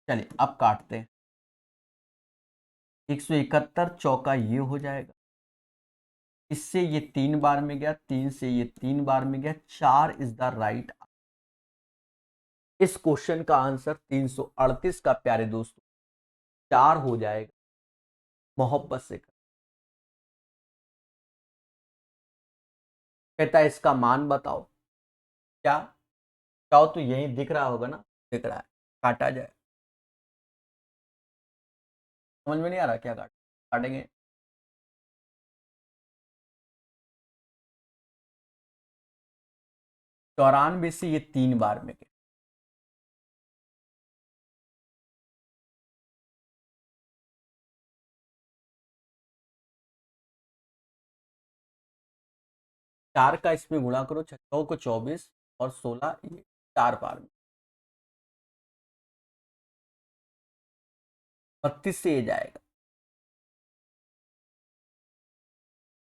चलिए अब काटते हैं, 171 चौका ये हो जाएगा, इससे ये 3 बार में गया, 3 से ये 3 बार में गया, 4 इज द राइट। इस क्वेश्चन का आंसर 338 का प्यारे दोस्तों 4 हो जाएगा। मोहब्बत से कहता है इसका मान बताओ, क्या चाहो तो यही दिख रहा होगा ना, दिख रहा है, काटा जाए। समझ में नहीं आ रहा क्या काटेंगे। 94 से ये 3 बार में गया। चार का इसमें गुणा करो, 6 को 24 और 16, ये 4 बार में। 32 से ये जाएगा,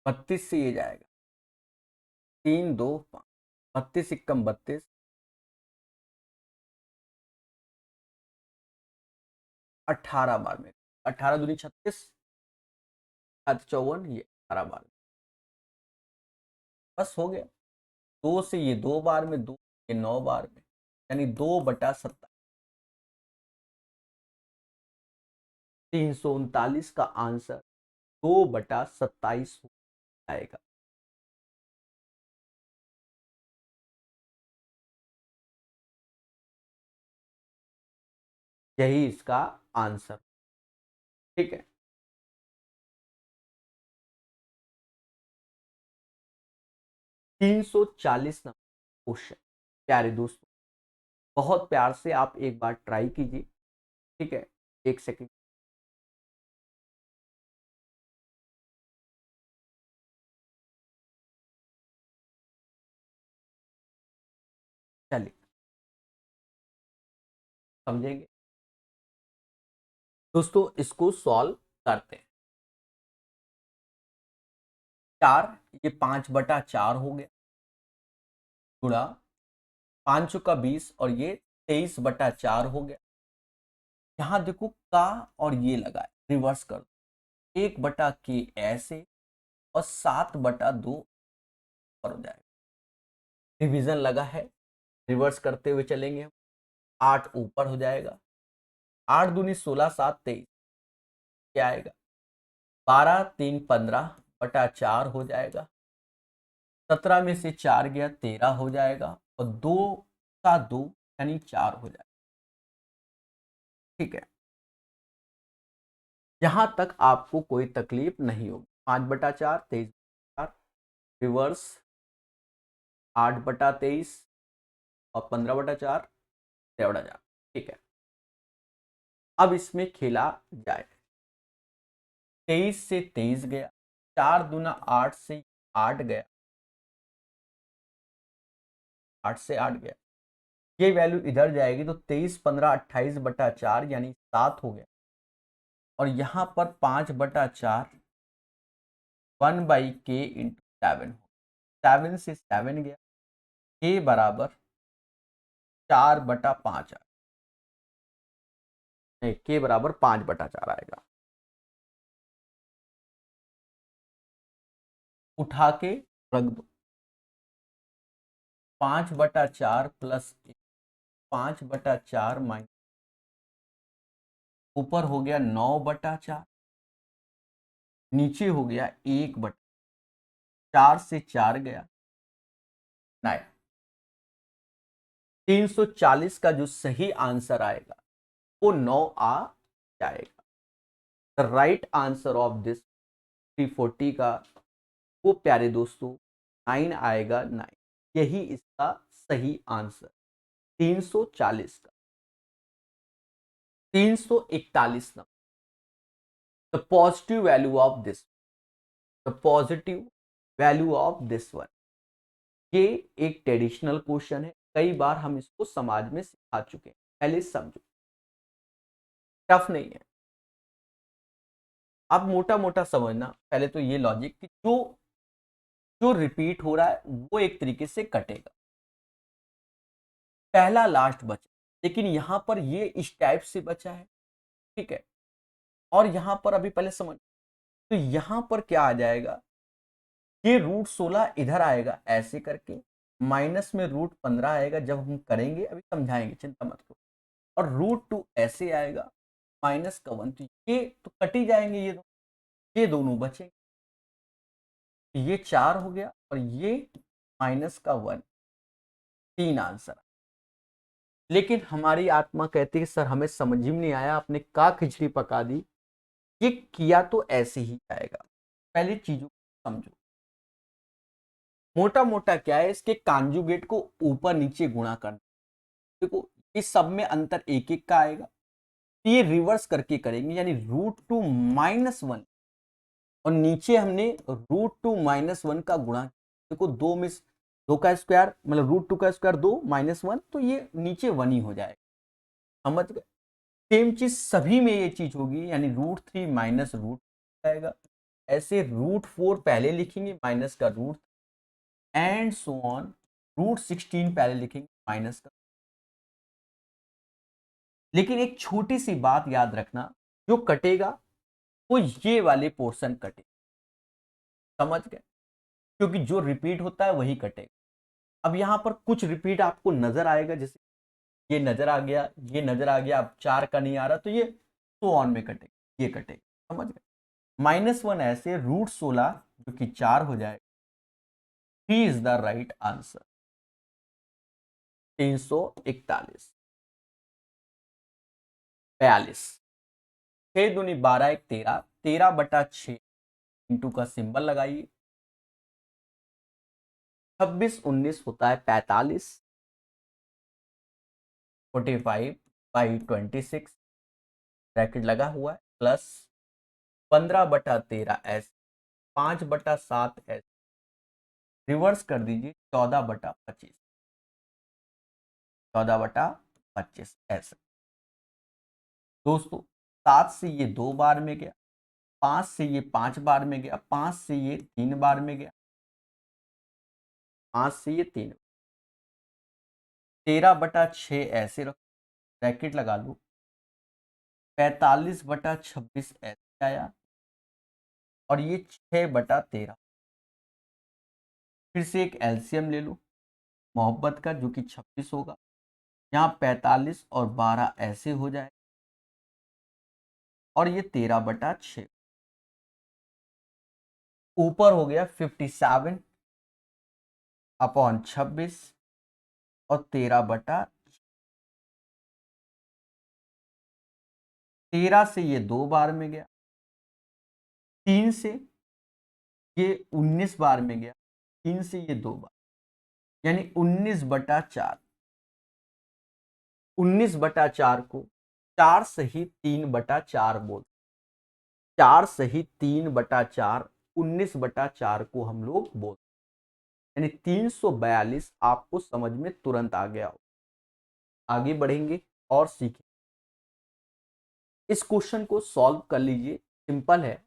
32 से ये जाएगा, 3 2 5, 32 इक्कम 32, 18 बार में। 18 दूनी 36, 54, ये 18 बार में। बस हो गया। 2 से ये 2 बार में, 2 ये 9 बार में, यानी 2/27। 339 का आंसर 2/27 आएगा। यही इसका आंसर। ठीक है, तीन सौ चालीस नंबर क्वेश्चन। प्यारे दोस्तों, बहुत प्यार से आप एक बार ट्राई कीजिए। ठीक है, एक सेकंड। चलिए समझेंगे दोस्तों, इसको सॉल्व करते हैं। 4, ये 5/4 हो गया, गुणा 5 का 20 और ये 23/4 हो गया। यहां देखो का और ये लगा है, रिवर्स कर दो, 1/k ऐसे और 7/2 पर हो जाएगा। डिवीजन लगा है, रिवर्स करते हुए चलेंगे हम। 8 ऊपर हो जाएगा, 8 दूनी 16, 7 23, क्या आएगा, 12 3 15/4 हो जाएगा। 17 में से 4 गया, 13 हो जाएगा, और 2 का 2 यानी 4 हो जाएगा। ठीक है, यहां तक आपको कोई तकलीफ नहीं होगी। 5/4, 23/4, रिवर्स 8/23 और 15/4, 13/4। ठीक है, अब इसमें खेला जाए। 23 से 23 गया, 4 दूना 8 से 8 गया, 8 से 8 गया, ये वैल्यू इधर जाएगी तो 23 15 28/4 यानी 7 हो गया। और यहां पर 5/4 1/k इंटू 7, 7 से 7 गया, k बराबर 4/5 नहीं, k बराबर 5/4 आएगा। उठा के रख दो, 5/4 प्लस 5/4 माइनस, ऊपर हो गया 9/4, नीचे हो गया 1/4 से 4 गया 9। 340 का जो सही आंसर आएगा वो 9 आ जाएगा। The right answer of this 340 का वो प्यारे दोस्तों 9 आएगा, 9। यही इसका सही आंसर 340 का। 341 number, the positive value of this, the positive value of this one. ये एक ट्रेडिशनल क्वेश्चन है, कई बार हम इसको समाज में सिखा चुके हैं, पहले समझो, टफ नहीं है। अब मोटा मोटा समझना, पहले तो ये लॉजिक कि जो जो रिपीट हो रहा है वो एक तरीके से कटेगा, पहला लास्ट बचा, लेकिन यहां पर ये इस टाइप से बचा है। ठीक है, और यहां पर अभी पहले समझ, तो यहां पर क्या आ जाएगा, ये √16 इधर आएगा ऐसे करके, माइनस में √15 आएगा जब हम करेंगे, अभी समझाएंगे, चिंता मत करो। और √2 ऐसे आएगा, माइनस का 1, तो ये तो कट ही जाएंगे, ये दोनों बचेंगे। ये 4 हो गया और ये माइनस का 1, 3 आंसर। लेकिन हमारी आत्मा कहती है सर हमें समझ ही नहीं आया, आपने का खिचड़ी पका दी। ये किया तो ऐसे ही जाएगा, पहले चीजों को समझो। मोटा मोटा क्या है, इसके कॉन्जुगेट को ऊपर नीचे गुणा करना। देखो इस सब में अंतर एक एक का आएगा, तो ये रिवर्स करके करेंगे, यानी √2 - 1, और नीचे हमने √2 - 1 का गुणा। देखो दो में दो का स्क्वायर मतलब √2 का स्क्वायर 2 -1, तो ये नीचे 1 ही हो जाएगा। समझ गए? सेम चीज सभी में ये चीज होगी, यानी √3 - रूट आएगा। ऐसे √4 पहले लिखेंगे माइनस का रूट, एंड सो ऑन। √16 पहले लिखेंगे माइनस का। लेकिन एक छोटी सी बात याद रखना, जो कटेगा वो ये वाले पोर्शन कटे। समझ गए? क्योंकि जो रिपीट होता है वही कटेगा। अब यहां पर कुछ रिपीट आपको नजर आएगा, जैसे ये नजर आ गया, ये नजर आ गया, अब 4 का नहीं आ रहा, तो ये सो ऑन में कटेगा, ये कटेगा। समझ गए? -1 ऐसे √16 जो कि 4 हो जाएगा। 3 इज द राइट आंसर, 341। 42। 6 दूनी 12 1 13, 13/6 इंटू का सिंबल लगाइए। 26 19 होता है 45। 45/26 ब्रैकेट लगा हुआ है, प्लस 15/13 ऐसे, 5/7 ऐसे, रिवर्स कर दीजिए 14/25, 14/25 ऐसे। दोस्तों 7 से ये 2 बार में गया, 5 से ये 5 बार में गया, 5 से ये 3 बार में गया, 5 से ये 3, 13/6 ऐसे रखो, ब्रैकेट लगा लो। 45/26 ऐसे आया, और ये 6/13। फिर से एक एलसीएम ले लो मोहब्बत का, जो कि 26 होगा। यहाँ 45 और 12 ऐसे हो जाए, और ये 13/6 ऊपर हो गया 57/26, और 13 से ये 2 बार में गया, 3 से ये 19 बार में गया, 3 से ये 2 बार, यानी 19/4। 19/4 को 4 सही 3/4 बोल, 4 सही 3/4, 19/4 को हम लोग बोल, यानी 342 आपको समझ में तुरंत आ गया हो। आगे बढ़ेंगे और सीखें। इस क्वेश्चन को सॉल्व कर लीजिए, सिंपल है,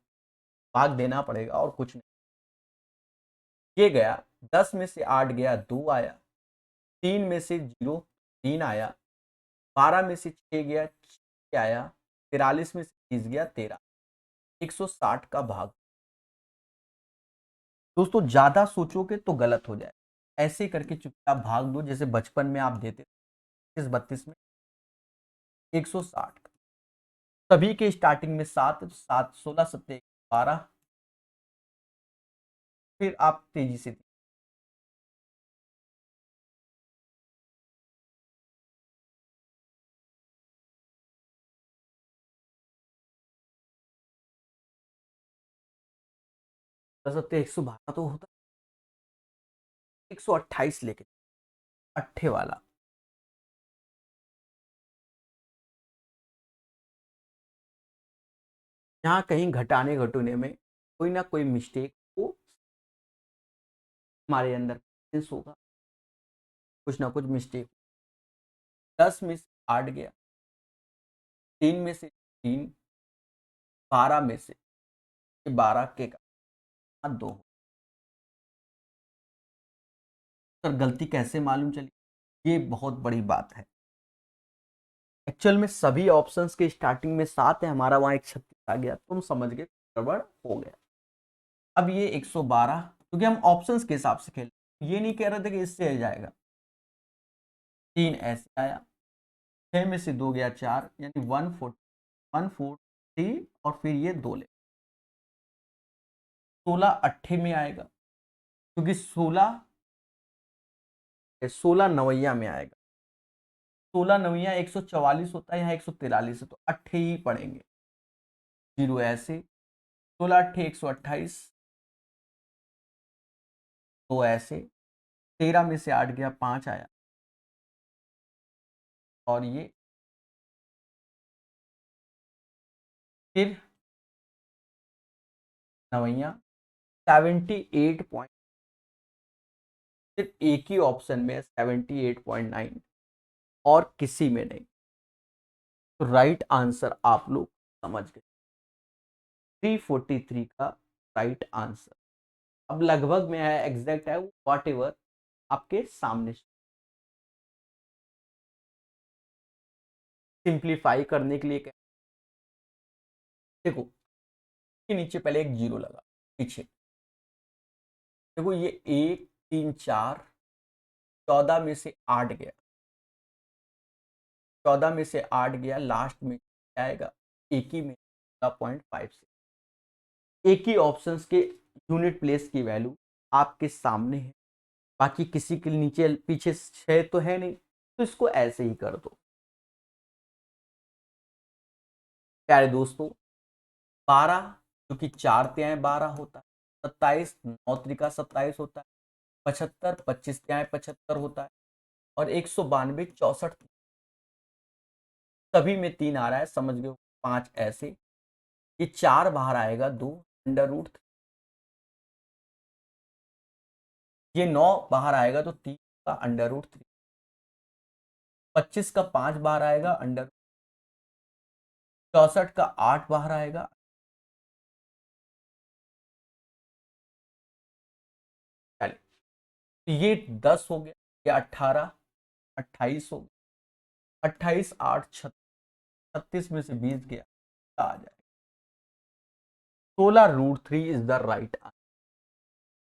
भाग देना पड़ेगा और कुछ नहीं। ये गया 10 में से 8 गया 2 आया, 3 में से 0 3 आया, 12 में से 6 गया 6 आया, 43 में से 30 गया 13, 160 का भाग। दोस्तों ज्यादा सोचोगे तो गलत हो जाए, ऐसे करके चुपचाप भाग दो, जैसे बचपन में आप देते 32 में 160 का। सभी के स्टार्टिंग में 7 है, तो 7 16 7 12। फिर आप तेजी से कर सकते हैं। 112 तो होता, 128 लेके अट्ठे वाला। यहाँ कहीं घटाने घटूने में कोई ना कोई मिस्टेक को हमारे अंदर होगा, कुछ ना कुछ मिस्टेक। 10 में से 8 गया, 3 में से 3, 12 में से 12 के का 2। सर गलती कैसे मालूम चली? ये बहुत बड़ी बात है। एक्चुअल में सभी ऑप्शंस के स्टार्टिंग में 7 है, हमारा वहां 136 आ गया, तुम समझ गए गड़बड़ हो गया। अब ये 112, क्योंकि हम ऑप्शंस के हिसाब से खेल, ये नहीं कह रहे थे कि इससे आ जाएगा। 3 ऐसे आया, 6 में से 2 गया 4, यानी 143, और फिर ये 2 ले, 16 अट्ठे में आएगा, क्योंकि 16 नवैया में आएगा। 16 नवैया 144 होता है, यहाँ 143 है, तो अट्ठे ही पड़ेंगे, 0 ऐसे। 16 अट्ठे 128, तो ऐसे 13 में से 8 गया, 5 आया, और ये फिर नवैया 78 सिर्फ एक ही ऑप्शन में 78.9 और किसी में नहीं। तो राइट आंसर आप लोग समझ गए, 343 का राइट आंसर। अब लगभग में है, एग्जैक्ट है, वॉट एवर आपके सामने। सिंप्लीफाई करने के लिए क्या, देखो के नीचे पहले एक जीरो लगा, पीछे देखो ये 1 3 4, 14 में से 8 गया, 14 में से 8 गया, लास्ट में क्या आएगा, एक ही में 0.5 से। एक ही ऑप्शंस के यूनिट प्लेस की वैल्यू आपके सामने है, बाकी किसी के नीचे पीछे 6 तो है नहीं, तो इसको ऐसे ही कर दो। प्यारे दोस्तों, 12 क्योंकि 4 त्याएं 12 होता है, 27 9 त्रिका 27 होता है, 75 25 त्याएं 75 होता है, और 192 64, सभी में 3 आ रहा है, समझ गए। 5 ऐसे, ये 4 बाहर आएगा 2 अंडर रूट, ये 9 बाहर आएगा तो 3 का अंडर रूट 3, 25 का 5 बाहर आएगा अंडर, 64 का 8 बाहर आएगा, चलिए तो ये 10 हो गया, ये 18 28 हो गया, 28 8 36 में से 20 गया, आ जाएगा 16√3 इज द राइट आंसर।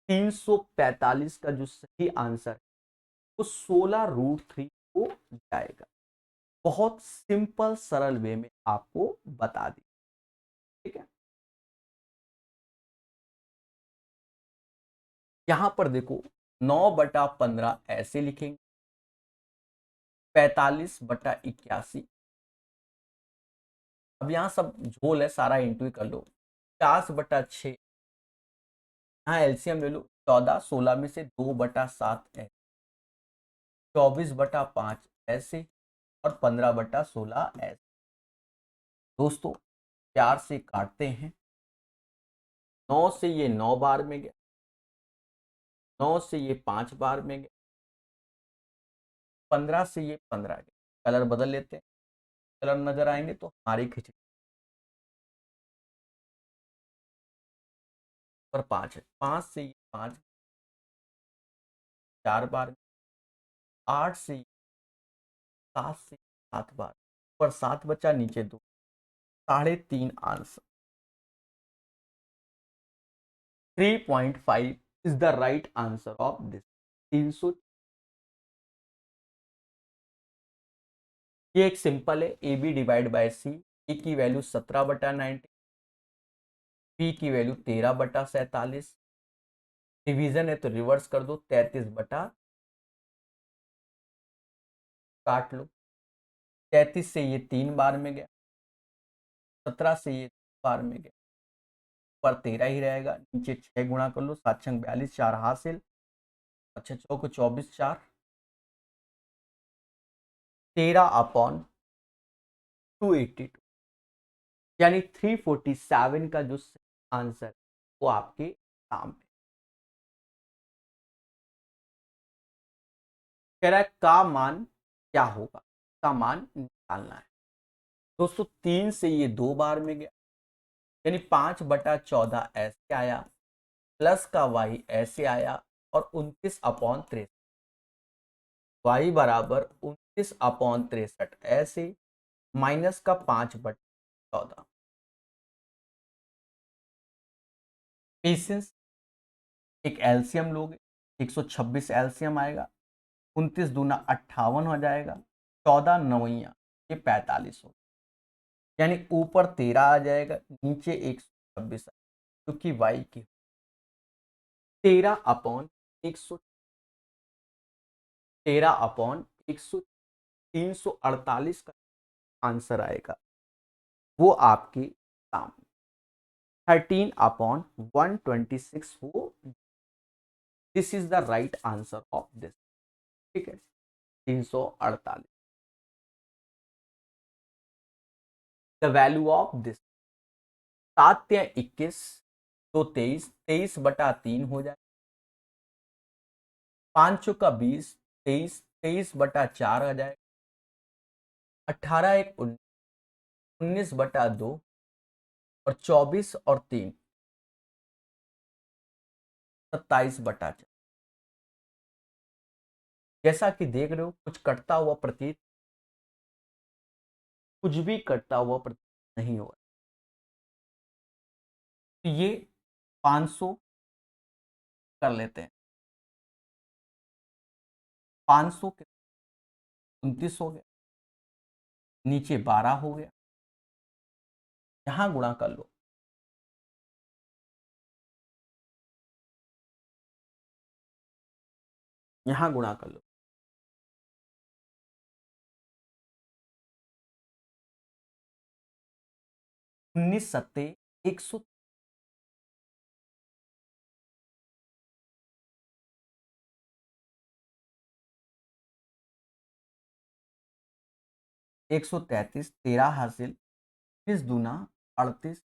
345 का जो सही आंसर है वो 16√3 को जाएगा। बहुत सिंपल सरल वे में आपको बता दी, ठीक है। यहां पर देखो 9/15 ऐसे लिखेंगे, 45/81। अब यहां सब झोल है, सारा इंटू कर लो, 50/6, यहाँ एलसीएम ले लो, 14 16 में से 2/7 ऐसे, 24/5 ऐसे, और 15/16 ऐसे। दोस्तों प्यार से काटते हैं, 9 से ये 9 बार में गया, 9 से ये 5 बार में गया, 15 से ये 15 गया। कलर बदल लेते हैं, कलर नजर आएंगे तो हमारी खिचड़ी पर 5 है, 5 से ये 5 4 बार, 8 से 7 से 7 बार, पर 7 बचा, नीचे 2, 3.5 answer. 3.5 is the right answer of this. 300, ये एक सिंपल है, ए बी डिवाइड बाय सी। ए की वैल्यू 17/90, बी की वैल्यू 13/47, डिवीजन है तो रिवर्स कर दो, 33 काट लो, 33 से ये 3 बार में गया, 17 से ये 2 बार में गया, पर 13 ही रहेगा, नीचे 6 गुणा कर लो, 7 छंग 42, 4 हासिल, अच्छा चौक 24, 4 13/282, यानी 347 का जो आंसर वो आपके सामने। कह रहा है का मान क्या होगा, का मान निकालना है। दोस्तों 3 से ये 2 बार में गया, यानी 5/14 ऐसे आया, प्लस का वाई ऐसे आया, और 29/63, वाई बराबर 29/63 ऐसे, माइनस का 5/14। पेशेंस, एक एलसीएम लोगे, 126 एलसीएम आएगा, 29 दूना 58 हो जाएगा, 14 नवैया ये 45 हो, यानी ऊपर 13 आ जाएगा, नीचे 126, क्योंकि वाई की 13/100, 13/100, 348 का आंसर आएगा, वो आपके सामने 13/126 हो। This is the right answer of this. ठीक है, 348। द वैल्यू ऑफ दिस, 7 या 21 तो 23, 23/3 हो जाए, 5 चौका 20, 23, 23/4 आ जाए, 18 एक 19, 19/2 और 24 और 3 27/4। जैसा कि देख रहे हो कुछ कटता हुआ प्रतीत, कुछ भी कटता हुआ प्रतीत नहीं हो रहा। तो ये 500 कर लेते हैं, 500 के 29 हो गया, नीचे 12 हो गया, यहां गुणा कर लो, यहां गुणा कर लो, 19 सत्ते 100, 133, 13 हासिल, 20 दूना 38,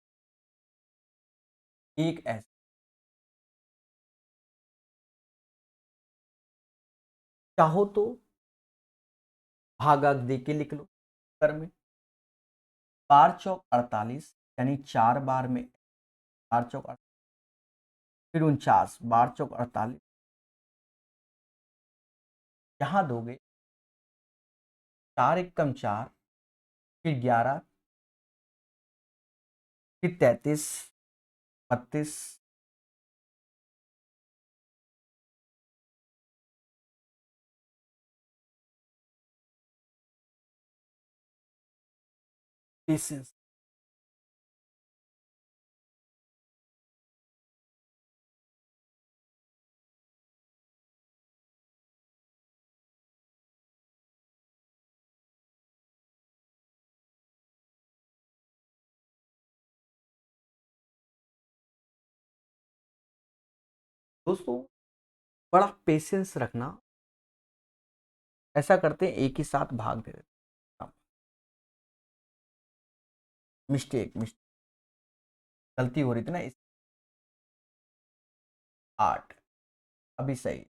एक ऐसे। चाहो तो भागाक दे के लिख लो कर में, 4 चौक 48, यानी 4 बार में 4 चौक 48, फिर 49, 12 चौक 48, यहां दोगे 4 एकम 4, फिर 11, फिर 33, 32, पेशेंस। दोस्तों बड़ा पेशेंस रखना, ऐसा करते हैं एक ही साथ भाग दे देते, मिस्टेक मिस्टेक गलती हो रही थी ना इस, 8 अभी सही,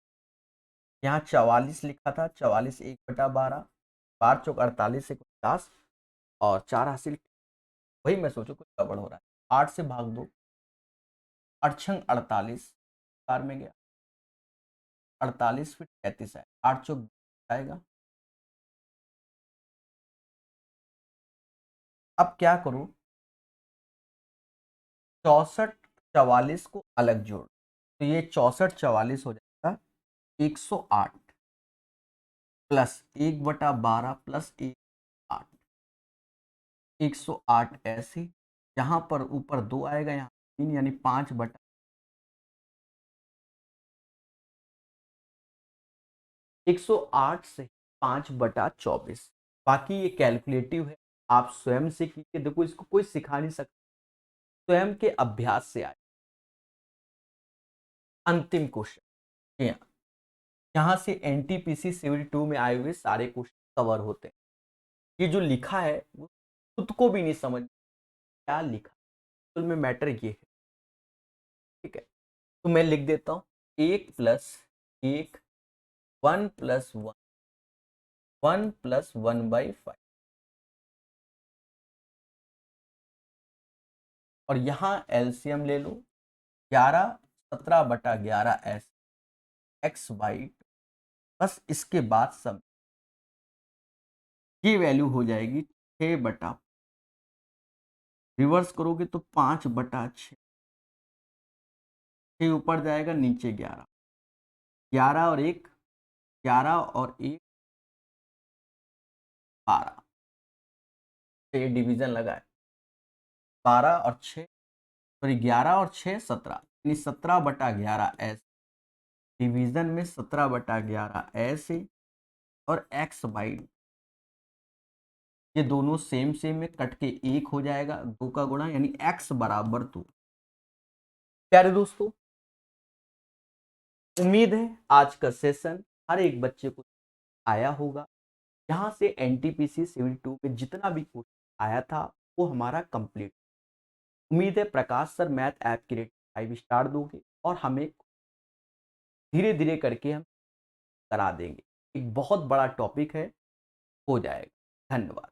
यहाँ 44 लिखा था, 44 1/12, 12 चौक 48 से 50 और 4 हासिल, वही मैं सोचू कुछ गड़बड़ हो रहा है। 8 से भाग दो, 8 छंग 48, 4 में गया 48, फिर 33 है, 8 चौक आएगा। अब क्या करूं, 64 44 को अलग जोड़, तो ये 64 44 हो जाएगा 108 प्लस 1/12 प्लस 1 8, 108 ऐसे, यहाँ पर ऊपर 2 आएगा, यहाँ 3, यानी 5/, 108 से 5/24। बाकी ये कैलकुलेटिव है, आप स्वयं से कीजिए, देखो इसको कोई सिखा नहीं सकता, स्वयं के अभ्यास से आए। अंतिम क्वेश्चन, यहाँ से एनटीपीसी सिविल 2 में आए हुए सारे क्वेश्चन कवर होते हैं। ये जो लिखा है वो खुद को भी नहीं समझ क्या लिखा, असल में मैटर ये है। ठीक है, तो मैं लिख देता हूँ 1+1, 1+1, 1+1/5, और यहाँ एलसीएम ले लो, 11 17/11 x/, बस इसके बाद सब ये वैल्यू हो जाएगी 6/, रिवर्स करोगे तो 5/6, 6 ऊपर जाएगा नीचे 11, 11 और 1, 11 और 1 12, तो ये डिवीजन लगा है, 12 और 6, सॉरी 11 और 6 17, यानी 17/11 ऐसे, डिवीजन में 17/11 ऐसे, और x/, ये दोनों सेम सेम में कट के 1 हो जाएगा, 2 का गुणा, यानी x = 2। प्यारे दोस्तों उम्मीद है आज का सेशन हर एक बच्चे को आया होगा। यहाँ से एनटीपीसी सिविल 2 में जितना भी क्वेश्चन आया था वो हमारा कंप्लीट। उम्मीद है प्रकाश सर मैथ ऐप की रेटिंग 5 स्टार दोगे और हमें धीरे धीरे करके हम करा देंगे। एक बहुत बड़ा टॉपिक है, हो जाएगा। धन्यवाद।